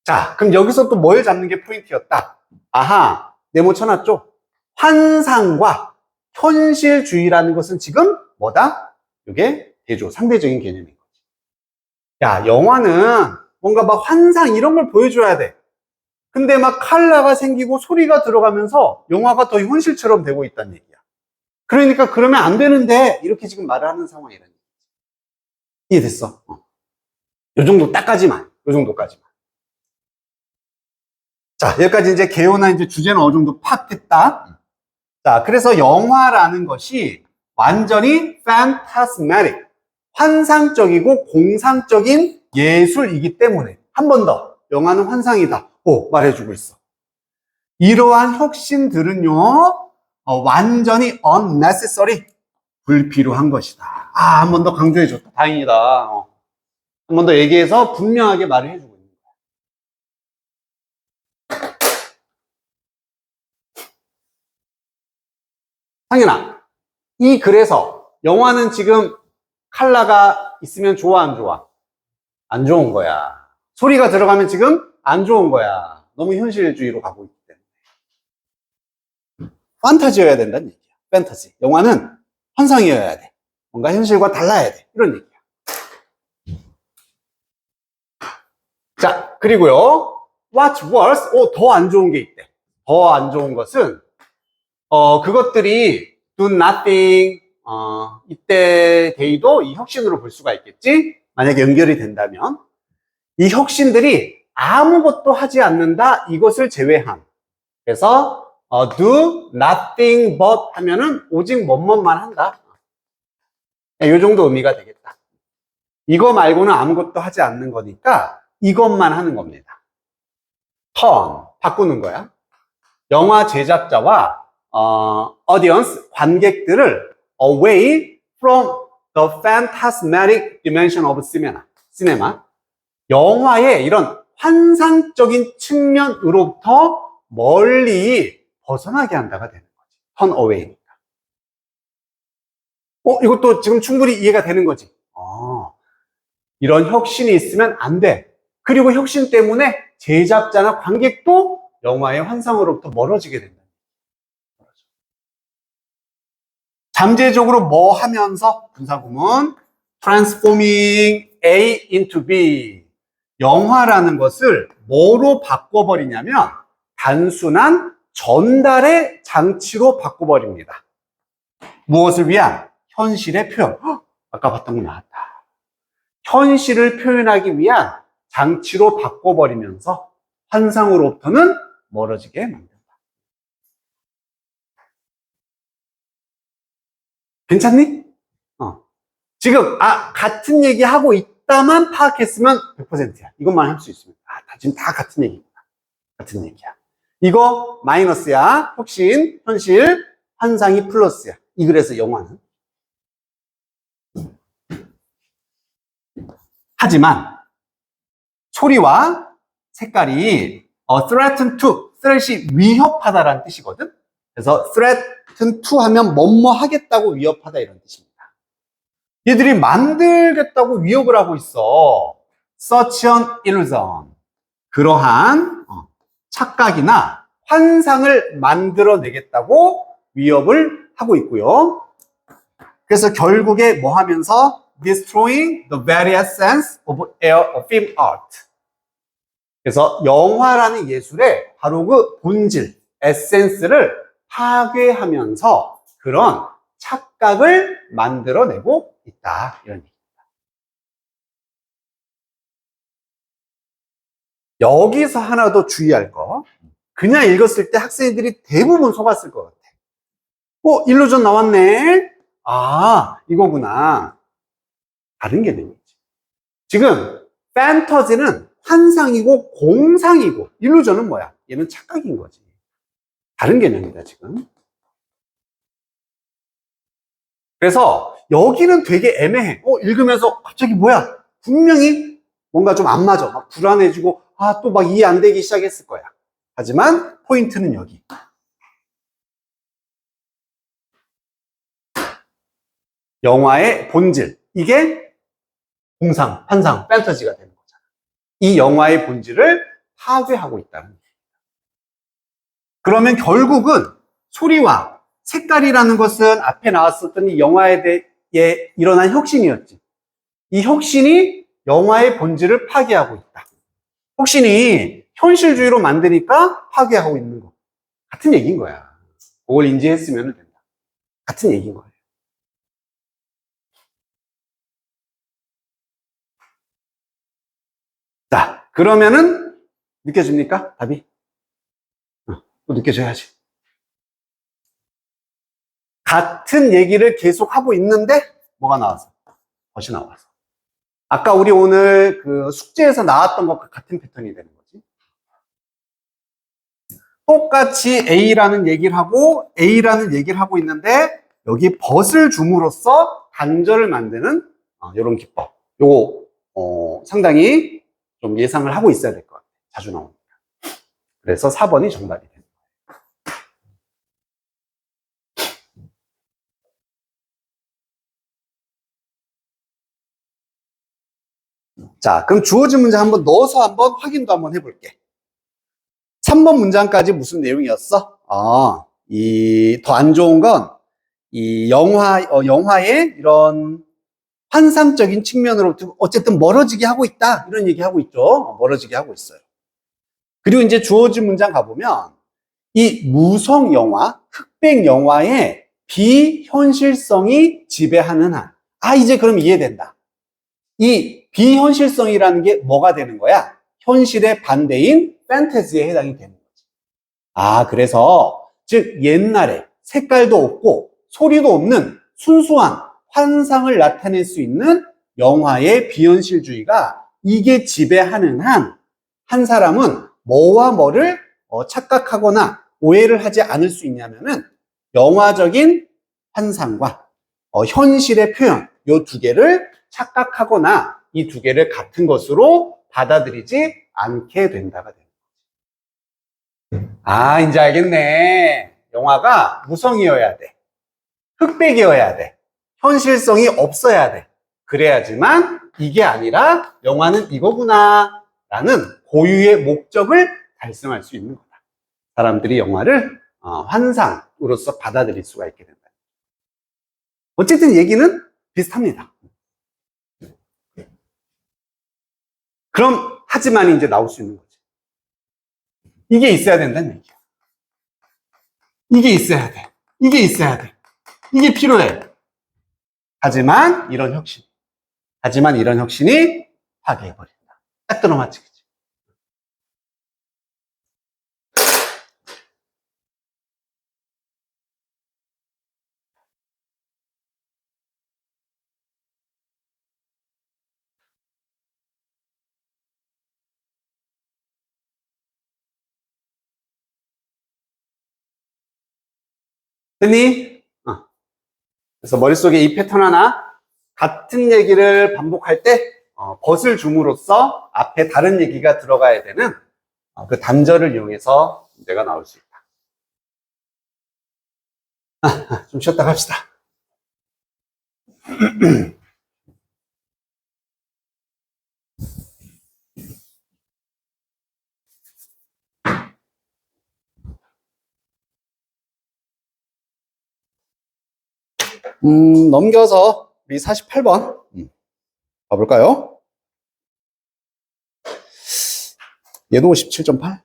자, 그럼 여기서 또 뭘 잡는 게 포인트였다. 아하, 네모 쳐놨죠? 환상과 현실주의라는 것은 지금 뭐다? 이게 대조, 상대적인 개념인 거지. 야, 영화는 뭔가 막 환상 이런 걸 보여줘야 돼. 근데 막 컬러가 생기고 소리가 들어가면서 영화가 더 현실처럼 되고 있다는 얘기야. 그러니까 그러면 안 되는데 이렇게 지금 말을 하는 상황이라는 얘기지. 이해됐어? 요 정도 딱까지만. 요 정도까지만. 자, 여기까지 이제 개요나 이제 주제는 어느 정도 팍 됐다. 자, 그래서 영화라는 것이 완전히 phantasmatic, 환상적이고 공상적인 예술이기 때문에 한 번 더 영화는 환상이다. 말해주고 있어. 이러한 혁신들은요, 완전히 unnecessary, 불필요한 것이다. 아, 한 번 더 강조해줬다. 다행이다. 한 번 더 얘기해서 분명하게 말을 해주고 있는 거야. 상현아, 이 글에서 영화는 지금 컬러가 있으면 좋아, 안 좋아? 안 좋은 거야. 소리가 들어가면 지금 안 좋은 거야. 너무 현실주의로 가고 있기 때문에. 판타지여야 된다는 얘기야. 판타지. 영화는 환상이어야 돼. 뭔가 현실과 달라야 돼. 이런 얘기야. 자, 그리고요. What's worse? 더 안 좋은 게 있대. 더 안 좋은 것은, 그것들이 do nothing, 이때 데이도 이 혁신으로 볼 수가 있겠지? 만약에 연결이 된다면. 이 혁신들이 아무것도 하지 않는다. 이것을 제외한. 그래서 do nothing but 하면은 오직 뭐뭐만 한다. 이 정도 의미가 되겠다. 이거 말고는 아무것도 하지 않는 거니까 이것만 하는 겁니다. turn, 바꾸는 거야. 영화 제작자와 audience, 관객들을 away from the phantasmatic dimension of cinema. 영화의 이런 환상적인 측면으로부터 멀리 벗어나게 한다가 되는 거지. turn away니까. 이것도 지금 충분히 이해가 되는 거지. 이런 혁신이 있으면 안 돼. 그리고 혁신 때문에 제작자나 관객도 영화의 환상으로부터 멀어지게 된다. 잠재적으로 뭐 하면서? 분사구문 transforming A into B. 영화라는 것을 뭐로 바꿔버리냐면 단순한 전달의 장치로 바꿔버립니다. 무엇을 위한? 현실의 표현. 아까 봤던 거 나왔다. 현실을 표현하기 위한 장치로 바꿔버리면서 환상으로부터는 멀어지게 만든다. 괜찮니? 지금 같은 얘기 하고 있다만 파악했으면 100%야. 이것만 할 수 있으면 지금 다 같은 얘기입니다. 같은 얘기야. 이거 마이너스야. 혁신, 현실, 환상이 플러스야. 이 글에서 영화는. 하지만 소리와 색깔이 threaten to, threat이 위협하다라는 뜻이거든. 그래서 threaten to 하면 뭐뭐 하겠다고 위협하다 이런 뜻입니다. 얘들이 만들겠다고 위협을 하고 있어. such an illusion. 그러한 착각이나 환상을 만들어내겠다고 위협을 하고 있고요. 그래서 결국에 뭐 하면서 destroying the very essence of film art. 그래서 영화라는 예술의 바로 그 본질, 에센스를 파괴하면서 그런 착각을 만들어내고 있다. 이런 얘기입니다. 여기서 하나 더 주의할 거. 그냥 읽었을 때 학생들이 대부분 속았을 것 같아. 일루전 나왔네. 이거구나. 다른 개념이지. 지금 판타지는 환상이고 공상이고 일루전은 뭐야? 얘는 착각인 거지. 다른 개념이다 지금. 그래서 여기는 되게 애매해. 읽으면서 갑자기 뭐야? 분명히 뭔가 좀 안 맞아. 막 불안해지고 또 막 이해 안 되기 시작했을 거야. 하지만 포인트는 여기. 영화의 본질. 이게 공상, 환상, 판타지가 되는 거잖아. 이 영화의 본질을 파괴하고 있다는 거예요. 그러면 결국은 소리와 색깔이라는 것은 앞에 나왔었던 이 영화에 대해 일어난 혁신이었지. 이 혁신이 영화의 본질을 파괴하고 있다. 혁신이 현실주의로 만드니까 파괴하고 있는 거. 같은 얘기인 거야. 그걸 인지했으면 된다. 같은 얘기인 거예요. 자, 그러면은 느껴집니까? 답이? 또 느껴져야지. 같은 얘기를 계속 하고 있는데 뭐가 나왔어? 것이 나와서. 아까 우리 오늘 그 숙제에서 나왔던 것과 같은 패턴이 되는 거지. 똑같이 A라는 얘기를 하고 있는데 여기 벗을 줌으로써 단절을 만드는 이런 기법. 요거 상당히 좀 예상을 하고 있어야 될 것 같아요. 자주 나오니까. 그래서 4번이 정답이 됩니다. 자, 그럼 주어진 문장 한번 넣어서 한번 확인도 한번 해볼게. 3번 문장까지 무슨 내용이었어? 더 안 좋은 건, 이 영화의 이런 환상적인 측면으로 어쨌든 멀어지게 하고 있다. 이런 얘기 하고 있죠. 멀어지게 하고 있어요. 그리고 이제 주어진 문장 가보면, 이 무성 영화, 흑백 영화의 비현실성이 지배하는 한. 이제 그럼 이해된다. 이 비현실성이라는 게 뭐가 되는 거야? 현실의 반대인 판타지에 해당이 되는 거지. 아, 그래서 즉 옛날에 색깔도 없고 소리도 없는 순수한 환상을 나타낼 수 있는 영화의 비현실주의가 이게 지배하는 한 사람은 뭐와 뭐를 착각하거나 오해를 하지 않을 수 있냐면은 영화적인 환상과 현실의 표현 이 두 개를 착각하거나 이 두 개를 같은 것으로 받아들이지 않게 된다가 됩니다. 아, 이제 알겠네. 영화가 무성이어야 돼. 흑백이어야 돼. 현실성이 없어야 돼. 그래야지만 이게 아니라 영화는 이거구나 라는 고유의 목적을 달성할 수 있는 거다. 사람들이 영화를 환상으로서 받아들일 수가 있게 된다. 어쨌든 얘기는 비슷합니다. 그럼 하지만 이제 나올 수 있는 거지. 이게 있어야 된다는 얘기야. 이게 있어야 돼. 이게 있어야 돼. 이게 필요해. 하지만 이런 혁신이 파괴해버린다. 딱 들어맞지, 그치? 됐니? 그래서 머릿속에 이 패턴 하나, 같은 얘기를 반복할 때 벗을 줌으로써 앞에 다른 얘기가 들어가야 되는 그 단절을 이용해서 문제가 나올 수 있다. 좀 쉬었다 갑시다. 넘겨서 우리 48번 가볼까요? 얘도 57.8?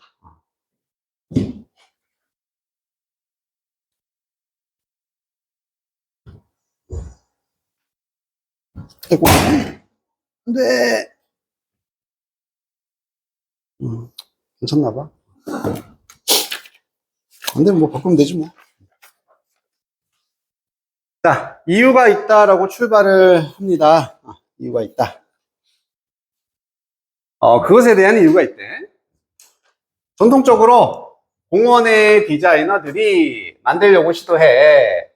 아이고, 안 돼. 괜찮나 봐. 안 되면 뭐 바꾸면 되지 뭐. 자, 이유가 있다라고 출발을 합니다. 이유가 있다. 그것에 대한 이유가 있대. 전통적으로 공원의 디자이너들이 만들려고 시도해.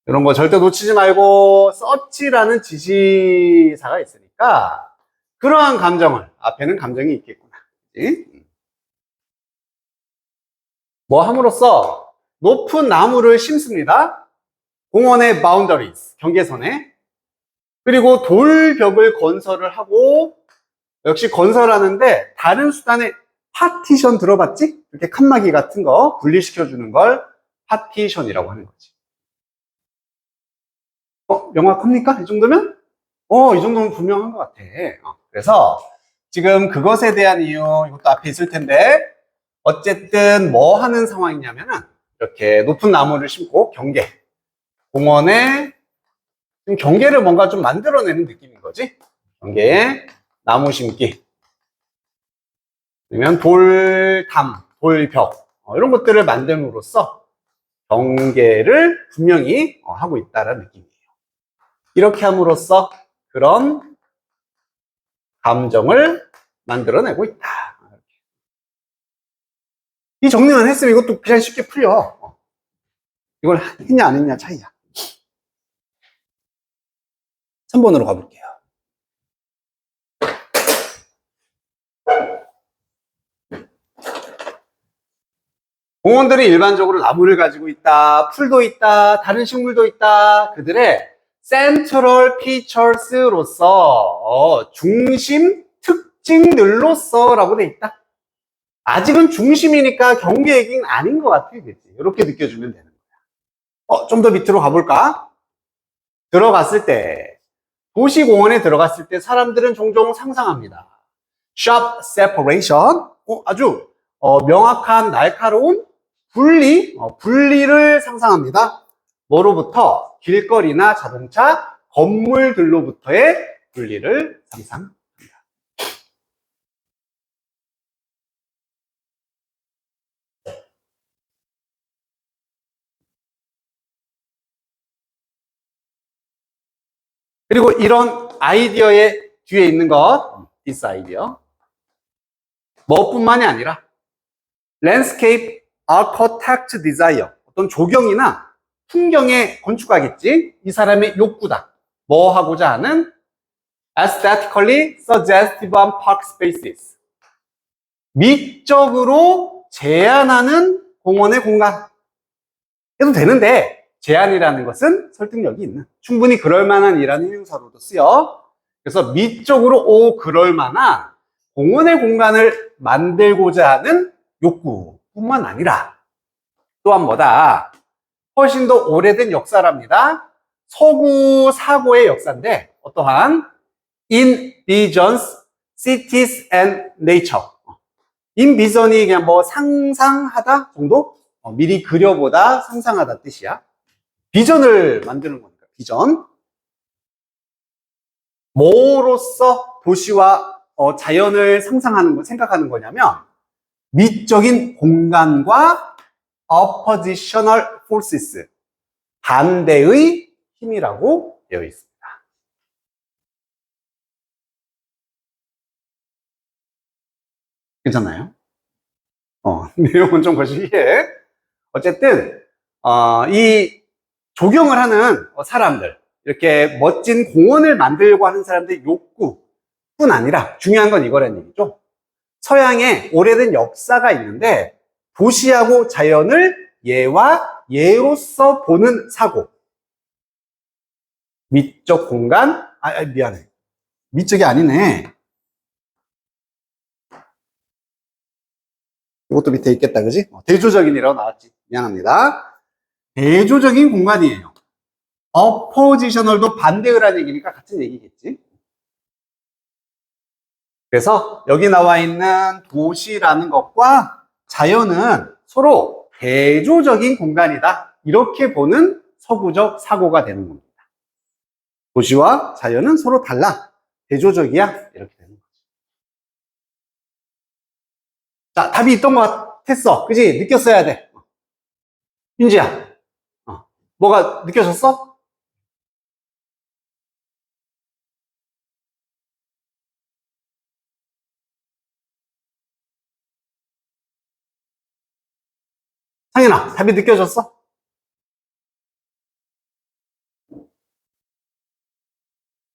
이런 거 절대 놓치지 말고 서치라는 지시사가 있으니까 그러한 감정을, 앞에는 감정이 있겠구나. 그치? 뭐 함으로써 높은 나무를 심습니다. 공원의 boundaries, 경계선에. 그리고 돌벽을 건설을 하고, 역시 건설하는데 다른 수단의 파티션 들어봤지? 이렇게 칸막이 같은 거 분리시켜주는 걸 파티션이라고 하는 거지. 명확합니까? 이 정도면? 이 정도면 분명한 것 같아. 그래서 지금 그것에 대한 이유, 이것도 앞에 있을 텐데, 어쨌든 뭐 하는 상황이냐면은, 이렇게 높은 나무를 심고 경계. 공원에 경계를 뭔가 좀 만들어내는 느낌인 거지. 경계에 나무 심기. 아니면 돌담, 돌벽. 이런 것들을 만듦으로써 경계를 분명히 하고 있다는 느낌이에요. 이렇게 함으로써 그런 감정을 만들어내고 있다. 이 정리만 했으면 이것도 그냥 쉽게 풀려. 이걸 했냐 안 했냐 차이야. 3번으로 가볼게요. 공원들이 일반적으로 나무를 가지고 있다, 풀도 있다, 다른 식물도 있다. 그들의 센트럴 피처스로서 중심 특징들로서 라고 돼 있다. 아직은 중심이니까 경계 얘기는 아닌 것 같아. 그치? 이렇게 느껴주면 되는 거야. 좀 더 밑으로 가볼까? 들어갔을 때, 도시공원에 들어갔을 때 사람들은 종종 상상합니다. sharp separation, 아주 명확한 날카로운 분리를 상상합니다. 뭐로부터? 길거리나 자동차, 건물들로부터의 분리를 상상한다. 그리고 이런 아이디어의 뒤에 있는 것, this 아이디어. 뭐뿐만이 아니라 landscape architect desire. 어떤 조경이나 풍경의 건축가겠지. 이 사람의 욕구다. 뭐 하고자 하는 aesthetically suggestive park spaces. 미적으로 제안하는 공원의 공간. 해도 되는데 제안이라는 것은 설득력이 있는, 충분히 그럴 만한 이라는 형용사로도 쓰여. 그래서 미적으로 그럴 만한 공원의 공간을 만들고자 하는 욕구뿐만 아니라 또한 뭐다? 훨씬 더 오래된 역사랍니다. 서구 사고의 역사인데 어떠한 in visions, cities and nature. in vision이 그냥 뭐 상상하다 정도? 미리 그려보다 상상하다 뜻이야. 비전을 만드는 거니까 비전. 뭐로써 도시와 자연을 상상하는 거, 생각하는 거냐면 미적인 공간과 oppositional forces, 반대의 힘이라고 되어 있습니다. 괜찮나요? 내용은 좀 거시기해. 어쨌든 이 조경을 하는 사람들, 이렇게 멋진 공원을 만들려고 하는 사람들의 욕구뿐 아니라 중요한 건 이거라는 얘기죠. 서양에 오래된 역사가 있는데 도시하고 자연을 예와 예로서 보는 사고. 미적 공간, 미안해. 미적이 아니네. 이것도 밑에 있겠다, 그지? 대조적인이라고 나왔지. 미안합니다. 대조적인 공간이에요. oppositional도 반대의라는 얘기니까 같은 얘기겠지. 그래서 여기 나와 있는 도시라는 것과 자연은 서로 대조적인 공간이다. 이렇게 보는 서구적 사고가 되는 겁니다. 도시와 자연은 서로 달라. 대조적이야. 이렇게 되는 거죠. 자, 답이 있던 것 같았어. 그지? 느꼈어야 돼. 윤지야. 뭐가 느껴졌어? 상현아, 답이 느껴졌어?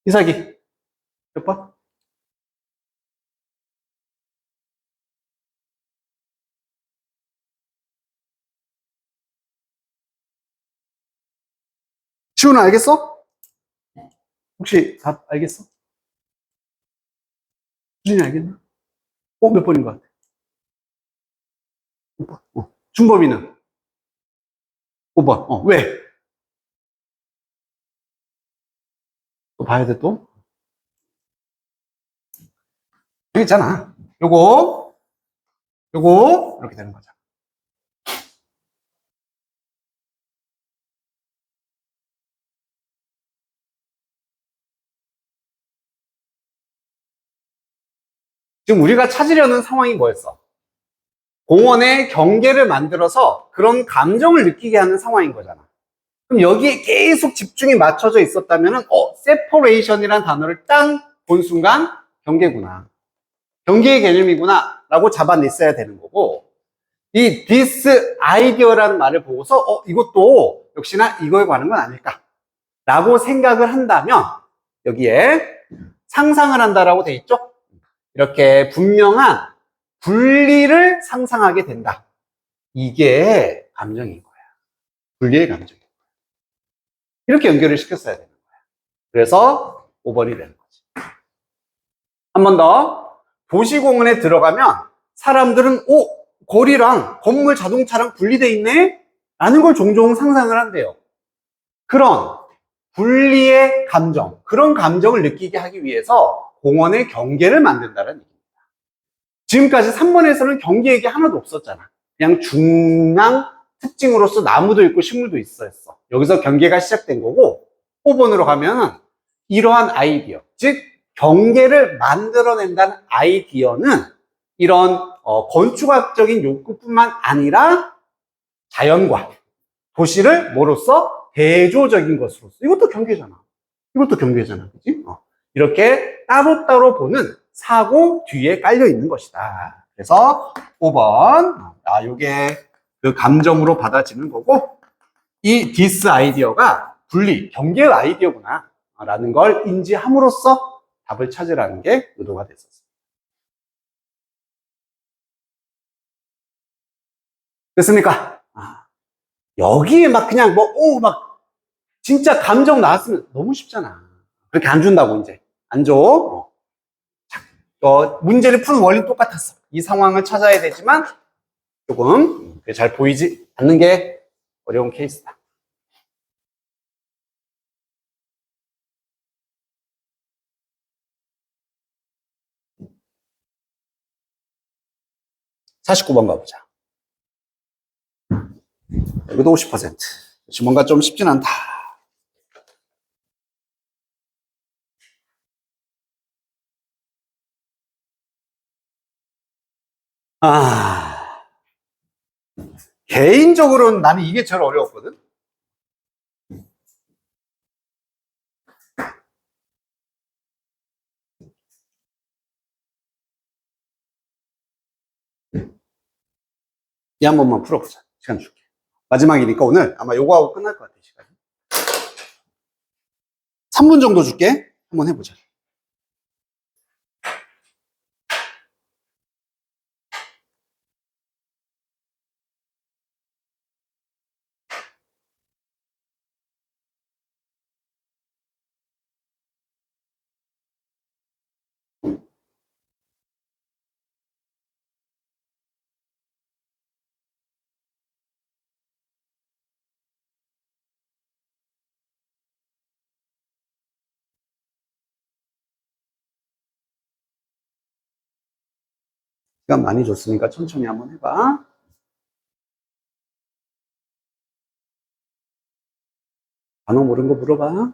이삭이, 몇 번? 지훈아, 알겠어? 혹시 답 알겠어? 수진이 알겠나? 몇 번인 것 같아? 5번. 준범이는? 5번. 왜? 또 봐야 돼, 또? 여기 있잖아. 요거, 이렇게 되는 거죠. 지금 우리가 찾으려는 상황이 뭐였어? 공원의 경계를 만들어서 그런 감정을 느끼게 하는 상황인 거잖아. 그럼 여기에 계속 집중이 맞춰져 있었다면은, separation이라는 단어를 딱 본 순간, 경계구나. 경계의 개념이구나. 라고 잡아냈어야 되는 거고, 이 this idea라는 말을 보고서, 이것도 역시나 이거에 관한 건 아닐까. 라고 생각을 한다면, 여기에 상상을 한다라고 돼 있죠? 이렇게 분명한 분리를 상상하게 된다. 이게 감정인 거야. 분리의 감정인 거야. 이렇게 연결을 시켰어야 되는 거야. 그래서 5번이 되는 거지. 한 번 더. 도시공원에 들어가면 사람들은 거리랑 건물 자동차랑 분리돼 있네? 라는 걸 종종 상상을 한대요. 그런 분리의 감정, 그런 감정을 느끼게 하기 위해서 공원의 경계를 만든다는 얘기입니다. 지금까지 3번에서는 경계 얘기 하나도 없었잖아. 그냥 중앙 특징으로서 나무도 있고 식물도 있었어. 여기서 경계가 시작된 거고, 5번으로 가면 이러한 아이디어, 즉 경계를 만들어낸다는 아이디어는 이런 건축학적인 욕구뿐만 아니라 자연과 도시를 뭐로써? 대조적인 것으로서. 이것도 경계잖아. 이것도 경계잖아. 그치? 이렇게 따로따로 보는 사고 뒤에 깔려 있는 것이다. 그래서 5번. 요게 그 감정으로 받아지는 거고, 이 디스 아이디어가 분리, 경계의 아이디어구나. 라는 걸 인지함으로써 답을 찾으라는 게 의도가 됐었어요. 됐습니까? 여기에 막 그냥 막 진짜 감정 나왔으면 너무 쉽잖아. 그렇게 안 준다고 이제. 안 줘. 문제를 푸는 원리는 똑같았어. 이 상황을 찾아야 되지만 조금 잘 보이지 않는 게 어려운 케이스다. 사십구 번 가보자. 여기도 50%. 뭔가 좀 쉽진 않다. 개인적으로는 나는 이게 제일 어려웠거든. 이 한 번만 풀어보자. 시간 줄게. 마지막이니까 오늘 아마 요거 하고 끝날 것 같아, 시간이. 3분 정도 줄게. 한번 해보자. 시간 많이 줬으니까 천천히 한번 해봐. 단어 모르는 거 물어봐.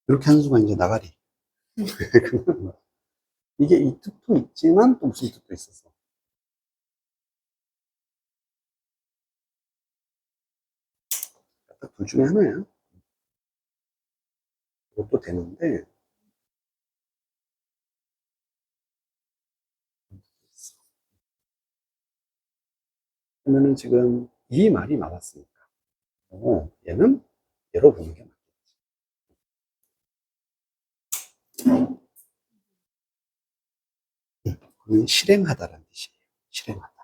이렇게 하는 순간 이제 나가리. 이게 이 뜻도 있지만 또 무슨 뜻도 있었어. 딱 둘 중에 하나야. 이것도 되는데, 그러면은 지금 이 말이 맞았으니까. 얘는 얘로 보는 게 맞겠지. 그는 실행하다라는 뜻이에요. 실행하다.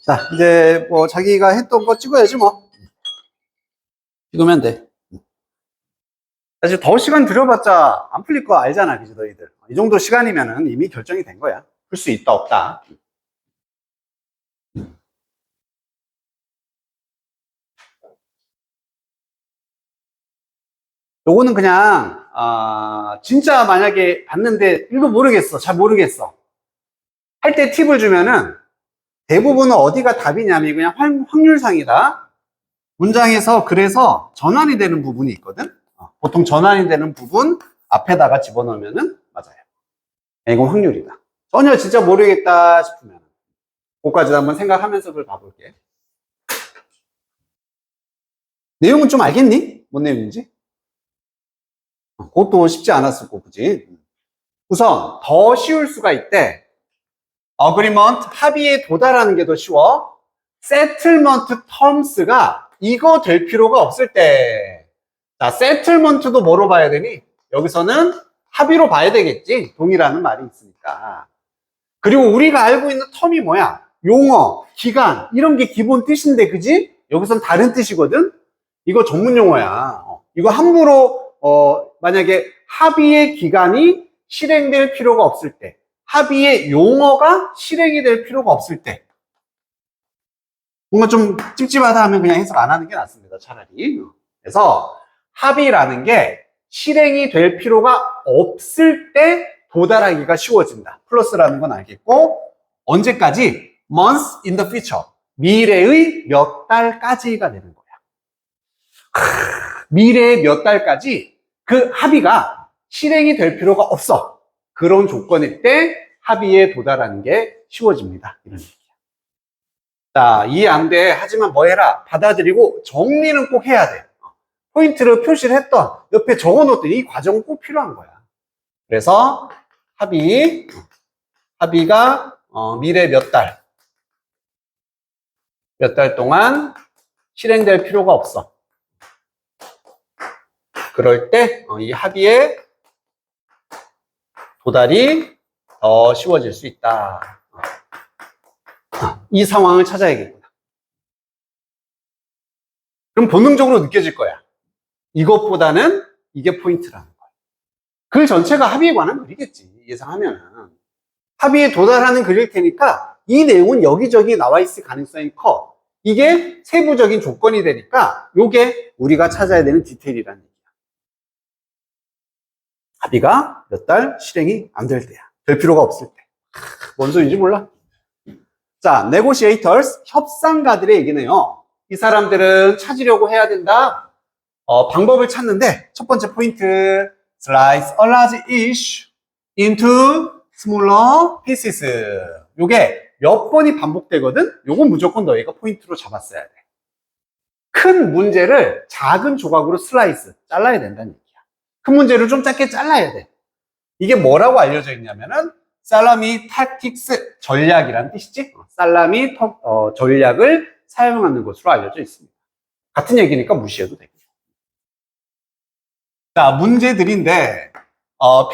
자, 이제 뭐 자기가 했던 거 찍어야지 뭐. 찍으면 돼. 사실 더 시간 들여봤자 안 풀릴 거 알잖아, 그지 너희들. 이 정도 시간이면은 이미 결정이 된 거야. 풀 수 있다 없다. 요거는 그냥 진짜 만약에 봤는데 일도 모르겠어, 잘 모르겠어 할 때 팁을 주면은 대부분은 어디가 답이냐면 그냥 확률상이다. 문장에서 그래서 전환이 되는 부분이 있거든. 보통 전환이 되는 부분 앞에다가 집어넣으면은 맞아요. 이건 확률이다. 전혀 진짜 모르겠다 싶으면 그거까지 한번 생각하면서 그걸 봐볼게. 내용은 좀 알겠니? 뭔 내용인지? 그것도 쉽지 않았을 거고, 그지? 우선 더 쉬울 수가 있대. 어그리먼트, 합의에 도달하는 게 더 쉬워. 세틀먼트 텀스가 이거 될 필요가 없을 때. 자, 세틀먼트도 뭐로 봐야 되니? 여기서는 합의로 봐야 되겠지. 동의라는 말이 있으니까. 그리고 우리가 알고 있는 텀이 뭐야? 용어, 기간, 이런 게 기본 뜻인데, 그지? 여기선 다른 뜻이거든? 이거 전문 용어야. 이거 함부로, 만약에 합의의 기간이 실행될 필요가 없을 때, 합의의 용어가 실행이 될 필요가 없을 때, 뭔가 좀 찝찝하다 하면 그냥 해석 안 하는 게 낫습니다, 차라리. 그래서 합의라는 게 실행이 될 필요가 없을 때 도달하기가 쉬워진다. 플러스라는 건 알겠고, 언제까지? months in the future. 미래의 몇 달까지가 되는 거야. 미래의 몇 달까지 그 합의가 실행이 될 필요가 없어. 그런 조건일 때 합의에 도달하는 게 쉬워집니다. 이런 얘기야. 자, 이해 안 돼. 하지만 뭐 해라. 받아들이고 정리는 꼭 해야 돼. 포인트를 표시를 했던 옆에 적어놓던 이 과정은 꼭 필요한 거야. 그래서 합의가 미래 몇 달 동안 실행될 필요가 없어. 그럴 때 이 합의에 도달이 더 쉬워질 수 있다. 이 상황을 찾아야겠구나. 그럼 본능적으로 느껴질 거야. 이것보다는 이게 포인트라는 거야. 글 전체가 합의에 관한 글이겠지. 예상하면은. 합의에 도달하는 글일 테니까 이 내용은 여기저기 나와 있을 가능성이 커. 이게 세부적인 조건이 되니까 이게 우리가 찾아야 되는 디테일이라는 얘기야. 합의가 몇 달 실행이 안 될 때야. 될 필요가 없을 때. 뭔 소리인지 몰라. 자, negotiators, 협상가들의 얘기네요. 이 사람들은 찾으려고 해야 된다. 방법을 찾는데 첫 번째 포인트, slice a large issue into smaller pieces. 요게 몇 번이 반복되거든? 요건 무조건 너희가 포인트로 잡았어야 돼. 큰 문제를 작은 조각으로 슬라이스, 잘라야 된다는 얘기야. 큰 문제를 좀 작게 잘라야 돼. 이게 뭐라고 알려져 있냐면은 살라미 택틱스, 전략이라는 뜻이지? 살라미 전략을 사용하는 것으로 알려져 있습니다. 같은 얘기니까 무시해도 되겠죠. 자, 문제들인데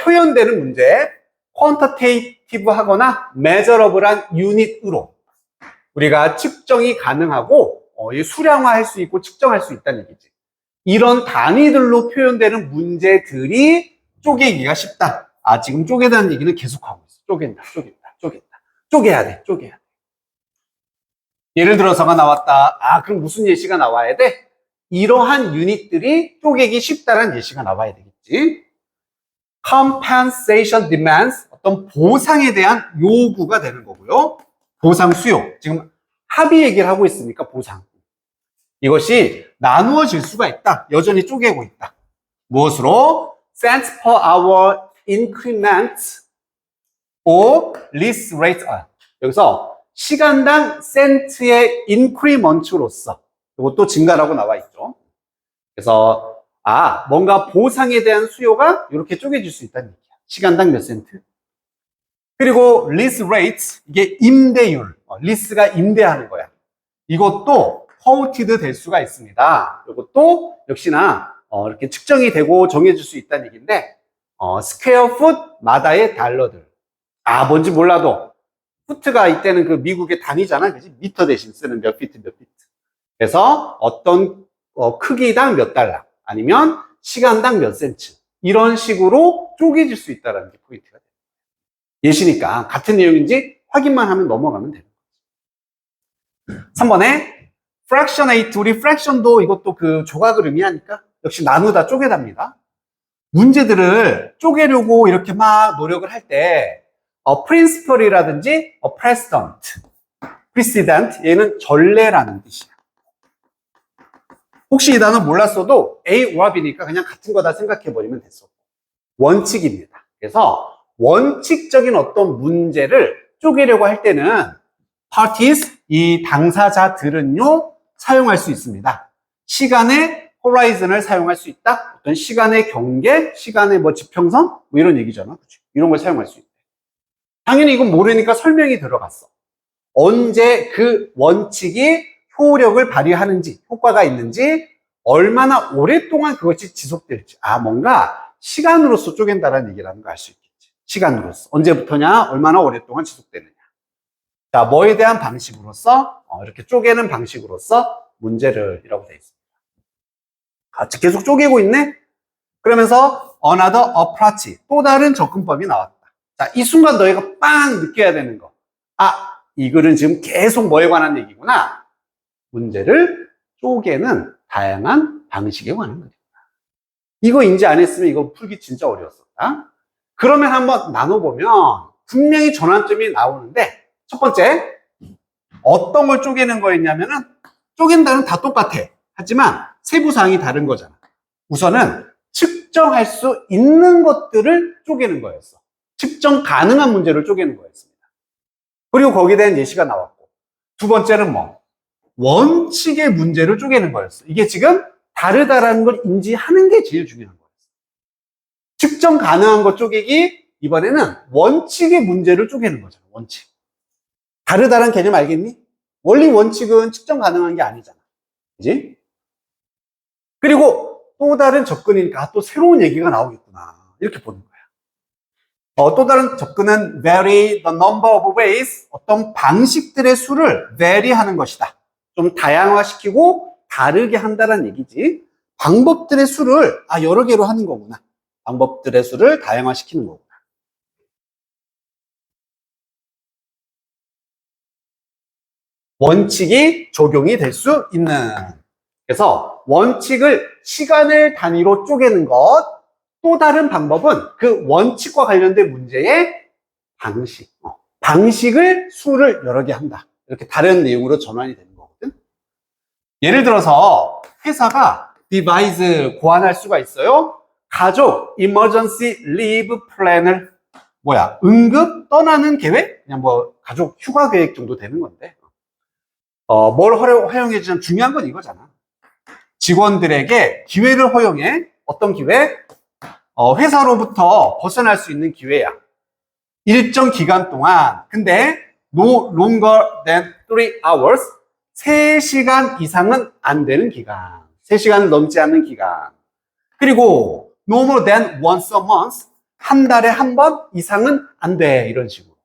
표현되는 문제, 퀀터테이티브 하거나 메저러블한 유닛으로 우리가 측정이 가능하고 수량화할 수 있고 측정할 수 있다는 얘기지. 이런 단위들로 표현되는 문제들이 쪼개기가 쉽다. 지금 쪼개다는 얘기는 계속하고 있어. 쪼갠다. 쪼개야 돼. 예를 들어서가 나왔다. 그럼 무슨 예시가 나와야 돼? 이러한 유닛들이 쪼개기 쉽다는 예시가 나와야 되겠지. compensation demands, 어떤 보상에 대한 요구가 되는 거고요. 보상 수요. 지금 합의 얘기를 하고 있으니까 보상. 이것이 나누어질 수가 있다. 여전히 쪼개고 있다. 무엇으로? cents per hour increment or lease rate. 여기서 시간당 센트의 인크리먼트로서 이것도 증가라고 나와 있죠. 그래서 뭔가 보상에 대한 수요가 이렇게 쪼개질 수 있다는 얘기야. 시간당 몇 센트. 그리고 lease rate, 이게 임대율. 리스가 임대하는 거야. 이것도 quoted 될 수가 있습니다. 이것도 역시나 이렇게 측정이 되고 정해질 수 있다는 얘기인데 square foot마다의 달러들. 뭔지 몰라도 푸트가 이때는 그 미국의 단위잖아. 그지? 미터 대신 쓰는 몇 피트, 몇 피트. 그래서 어떤 크기당 몇 달러, 아니면 시간당 몇 센치. 이런 식으로 쪼개질 수 있다는 게 포인트가 돼요. 예시니까 같은 내용인지 확인만 하면 넘어가면 돼요. 3번에 fractionate, 우리 fraction도 이것도 그 조각을 의미하니까 역시 나누다 쪼개답니다. 문제들을 쪼개려고 이렇게 막 노력을 할 때 principle이라든지 precedent, 얘는 전례라는 뜻이야. 혹시 이 단어 몰랐어도 A, or B니까 그냥 같은 거다 생각해버리면 됐어. 원칙입니다. 그래서 원칙적인 어떤 문제를 쪼개려고 할 때는 parties, 이 당사자들은요 사용할 수 있습니다. 시간의 호라이즌을 사용할 수 있다. 어떤 시간의 경계, 시간의 뭐 지평선, 뭐 이런 얘기잖아. 그치? 이런 걸 사용할 수 있다. 당연히 이건 모르니까 설명이 들어갔어. 언제 그 원칙이 효력을 발휘하는지, 효과가 있는지, 얼마나 오랫동안 그것이 지속될지. 아, 뭔가 시간으로서 쪼갠다는 얘기라는 걸 알 수 있겠지. 시간으로서. 언제부터냐, 얼마나 오랫동안 지속되느냐. 자, 뭐에 대한 방식으로서, 이렇게 쪼개는 방식으로서 문제를 이라고 되어 있습니다. 계속 쪼개고 있네? 그러면서 another approach, 또 다른 접근법이 나왔다. 자, 이 순간 너희가 빵 느껴야 되는 거. 아, 이 글은 지금 계속 뭐에 관한 얘기구나. 문제를 쪼개는 다양한 방식에 관한 거죠. 이거 인지 안 했으면 이거 풀기 진짜 어려웠었다. 그러면 한번 나눠보면 분명히 전환점이 나오는데, 첫 번째, 어떤 걸 쪼개는 거였냐면은, 쪼갠다는 다 똑같아. 하지만 세부사항이 다른 거잖아. 우선은 측정할 수 있는 것들을 쪼개는 거였어. 측정 가능한 문제를 쪼개는 거였습니다. 그리고 거기에 대한 예시가 나왔고, 두 번째는 뭐? 원칙의 문제를 쪼개는 거였어. 이게 지금 다르다라는 걸 인지하는 게 제일 중요한 거였어. 측정 가능한 것 쪼개기, 이번에는 원칙의 문제를 쪼개는 거잖아. 원칙. 다르다는 개념 알겠니? 원리 원칙은 측정 가능한 게 아니잖아. 그지? 그리고 또 다른 접근이니까 또 새로운 얘기가 나오겠구나. 이렇게 보는 거야. 또 다른 접근은 vary the number of ways, 어떤 방식들의 수를 vary 하는 것이다. 좀 다양화시키고 다르게 한다는 얘기지. 방법들의 수를 여러 개로 하는 거구나. 방법들의 수를 다양화시키는 거구나. 원칙이 적용이 될 수 있는. 그래서 원칙을 시간을 단위로 쪼개는 것, 또 다른 방법은 그 원칙과 관련된 문제의 방식, 방식을 수를 여러 개 한다. 이렇게 다른 내용으로 전환이 되는 거거든. 예를 들어서 회사가 devise, 고안할 수가 있어요. 가족 emergency leave plan을, 뭐야, 응급 떠나는 계획? 그냥 뭐 가족 휴가 계획 정도 되는 건데, 뭘 허용해 주냐면 중요한 건 이거잖아. 직원들에게 기회를 허용해. 어떤 기회? 회사로부터 벗어날 수 있는 기회야. 일정 기간 동안. 근데 no longer than 3 hours. 3시간 이상은 안 되는 기간. 3시간을 넘지 않는 기간. 그리고 no more than once a month. 한 달에 한 번 이상은 안 돼. 이런 식으로.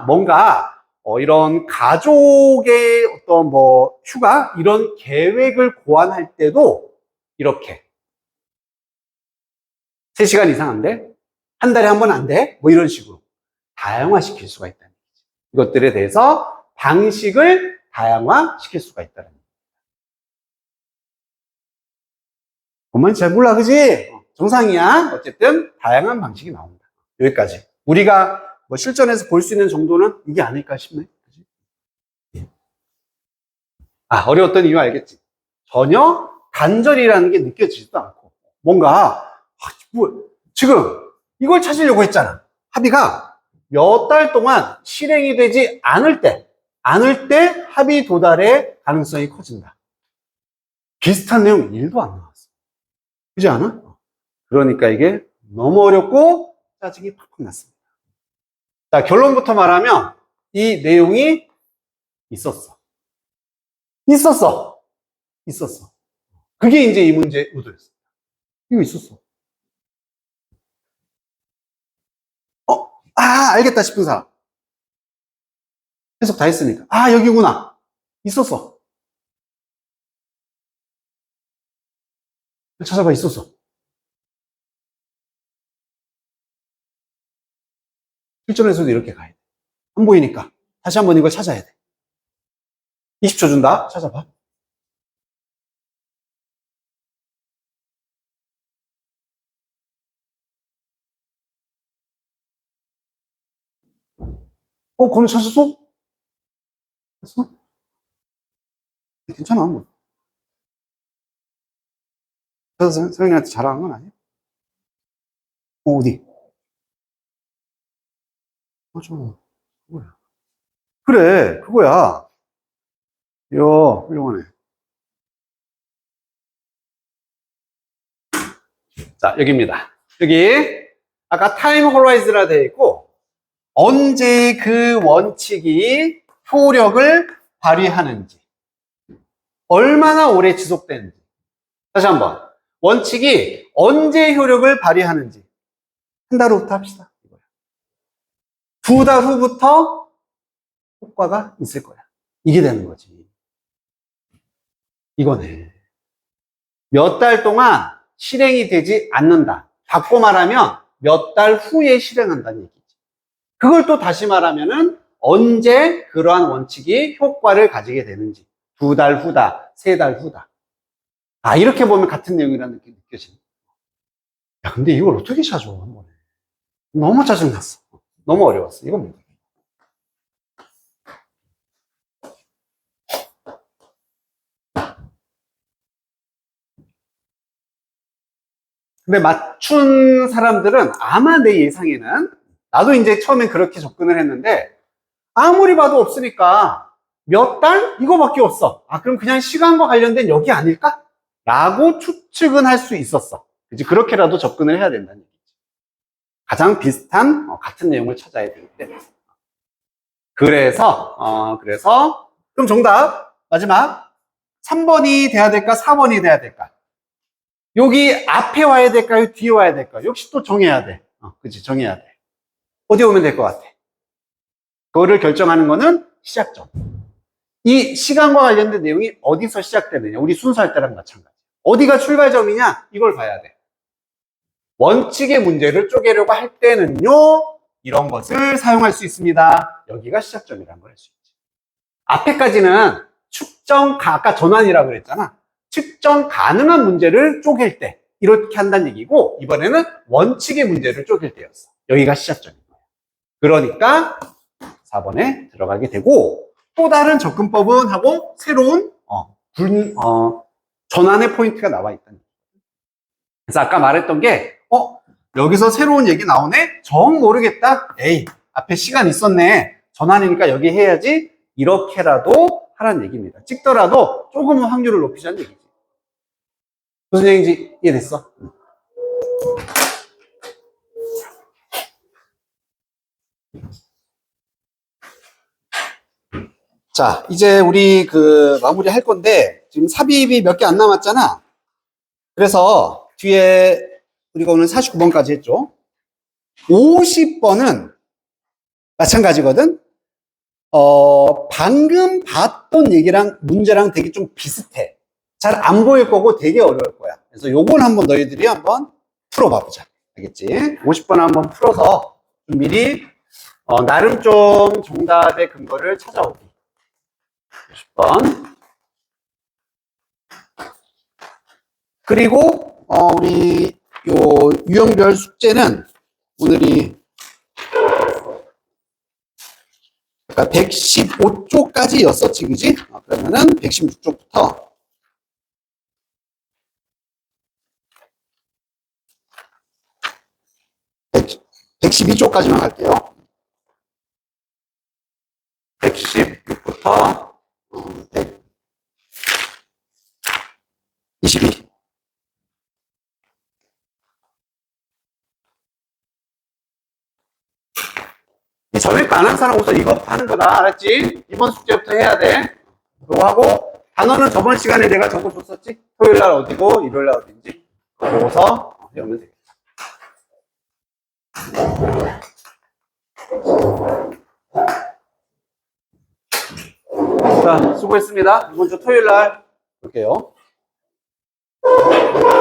뭔가 이런 가족의 어떤 뭐 휴가 이런 계획을 고안할 때도 이렇게 3시간 이상 안 돼? 한 달에 한 번 안 돼? 뭐 이런 식으로 다양화시킬 수가 있다는 거지. 이것들에 대해서 방식을 다양화시킬 수가 있다는 거지. 그만 잘 몰라, 그지? 정상이야. 어쨌든 다양한 방식이 나온다. 여기까지. 우리가 뭐 실전에서 볼 수 있는 정도는 이게 아닐까 싶네. 그치? 어려웠던 이유 알겠지? 전혀 단절이라는 게 느껴지지도 않고 뭔가 지금 이걸 찾으려고 했잖아. 합의가 몇 달 동안 실행이 되지 않을 때 합의 도달의 가능성이 커진다. 비슷한 내용 1도 안 나왔어. 그렇지 않아? 그러니까 이게 너무 어렵고 짜증이 팍팍 났습니다. 자, 결론부터 말하면 이 내용이 있었어. 그게 이제 이 문제의 의도였어. 이거 있었어. 알겠다 싶은 사람. 해석 다 했으니까. 아, 여기구나. 있었어. 찾아봐, 있었어. 실전에서도 이렇게 가야 돼. 안 보이니까. 다시 한번 이걸 찾아야 돼. 20초 준다. 찾아봐. 건우 찾았어? 찾았어? 괜찮아. 뭐. 그래서 서영이한테 자랑한 건 아니야? 어디? 맞아. 그거야. 그래, 그거야. 이야, 훌륭하네. 자, 여기입니다. 여기, 아까 타임 호라이즈라 되어 있고, 언제 그 원칙이 효력을 발휘하는지, 얼마나 오래 지속되는지. 다시 한번. 원칙이 언제 효력을 발휘하는지. 한 달 후부터 합시다. 2달 후부터 효과가 있을 거야. 이게 되는 거지. 이거네. 몇 달 동안 실행이 되지 않는다. 바꿔 말하면 몇 달 후에 실행한다는 얘기지. 그걸 또 다시 말하면은 언제 그러한 원칙이 효과를 가지게 되는지. 2달 후다, 3달 후다. 아, 이렇게 보면 같은 내용이라는 느낌이 느껴지네. 야, 근데 이걸 어떻게 찾아, 한 번에. 너무 짜증났어. 너무 어려웠어. 이건 뭐. 근데 맞춘 사람들은 아마 내 예상에는, 나도 이제 처음엔 그렇게 접근을 했는데, 아무리 봐도 없으니까 몇 달? 이거밖에 없어. 아, 그럼 그냥 시간과 관련된 여기 아닐까? 라고 추측은 할 수 있었어. 그치? 그렇게라도 접근을 해야 된다는 얘기지. 가장 비슷한, 같은 내용을 찾아야 되기 때문에. 그래서, 그럼 정답, 마지막. 3번이 돼야 될까? 4번이 돼야 될까? 여기 앞에 와야 될까요? 뒤에 와야 될까요? 역시 또 정해야 돼. 그치? 정해야 돼. 어디 오면 될 것 같아? 그거를 결정하는 거는 시작점. 이 시간과 관련된 내용이 어디서 시작되느냐. 우리 순서할 때랑 마찬가지. 어디가 출발점이냐? 이걸 봐야 돼. 원칙의 문제를 쪼개려고 할 때는요, 이런 것을 사용할 수 있습니다. 여기가 시작점이라는 걸 할 수 있지. 앞에까지는 아까 전환이라고 그랬잖아. 측정 가능한 문제를 쪼갤 때 이렇게 한다는 얘기고, 이번에는 원칙의 문제를 쪼갤 때였어. 여기가 시작점인 거야. 그러니까 4번에 들어가게 되고, 또 다른 접근법은 하고 새로운 전환의 포인트가 나와 있다는 얘기. 그래서 아까 말했던 게 여기서 새로운 얘기 나오네? 정 모르겠다. 에이, 앞에 시간 있었네. 전환이니까 여기 해야지. 이렇게라도 하라는 얘기입니다. 찍더라도 조금은 확률을 높이자는 얘기지. 무슨 얘기인지 이해됐어? 자, 이제 우리 마무리 할 건데, 지금 삽입이 몇 개 안 남았잖아. 그래서 뒤에 우리가 오늘 49번까지 했죠. 50번은 마찬가지거든. 방금 봤던 얘기랑 문제랑 되게 좀 비슷해. 잘 안 보일 거고 되게 어려울 거야. 그래서 요건 한번 너희들이 한번 풀어봐 보자. 알겠지? 50번 한번 풀어서 좀 미리 나름 좀 정답의 근거를 찾아오기. 50번. 그리고 우리 요 유형별 숙제는 오늘이 115쪽까지였었지, 그지? 그러면은 116쪽부터 112쪽까지만 갈게요. 116부터 122. 전액 안 한 사람 우선 이거 하는 거다. 알았지? 이번 숙제부터 해야 돼. 그거 하고, 단어는 저번 시간에 내가 적어줬었지? 토요일 날 어디고, 일요일 날 어딘지. 보고서 외우면 되겠다. 자, 수고했습니다. 이번 주 토요일 날 볼게요.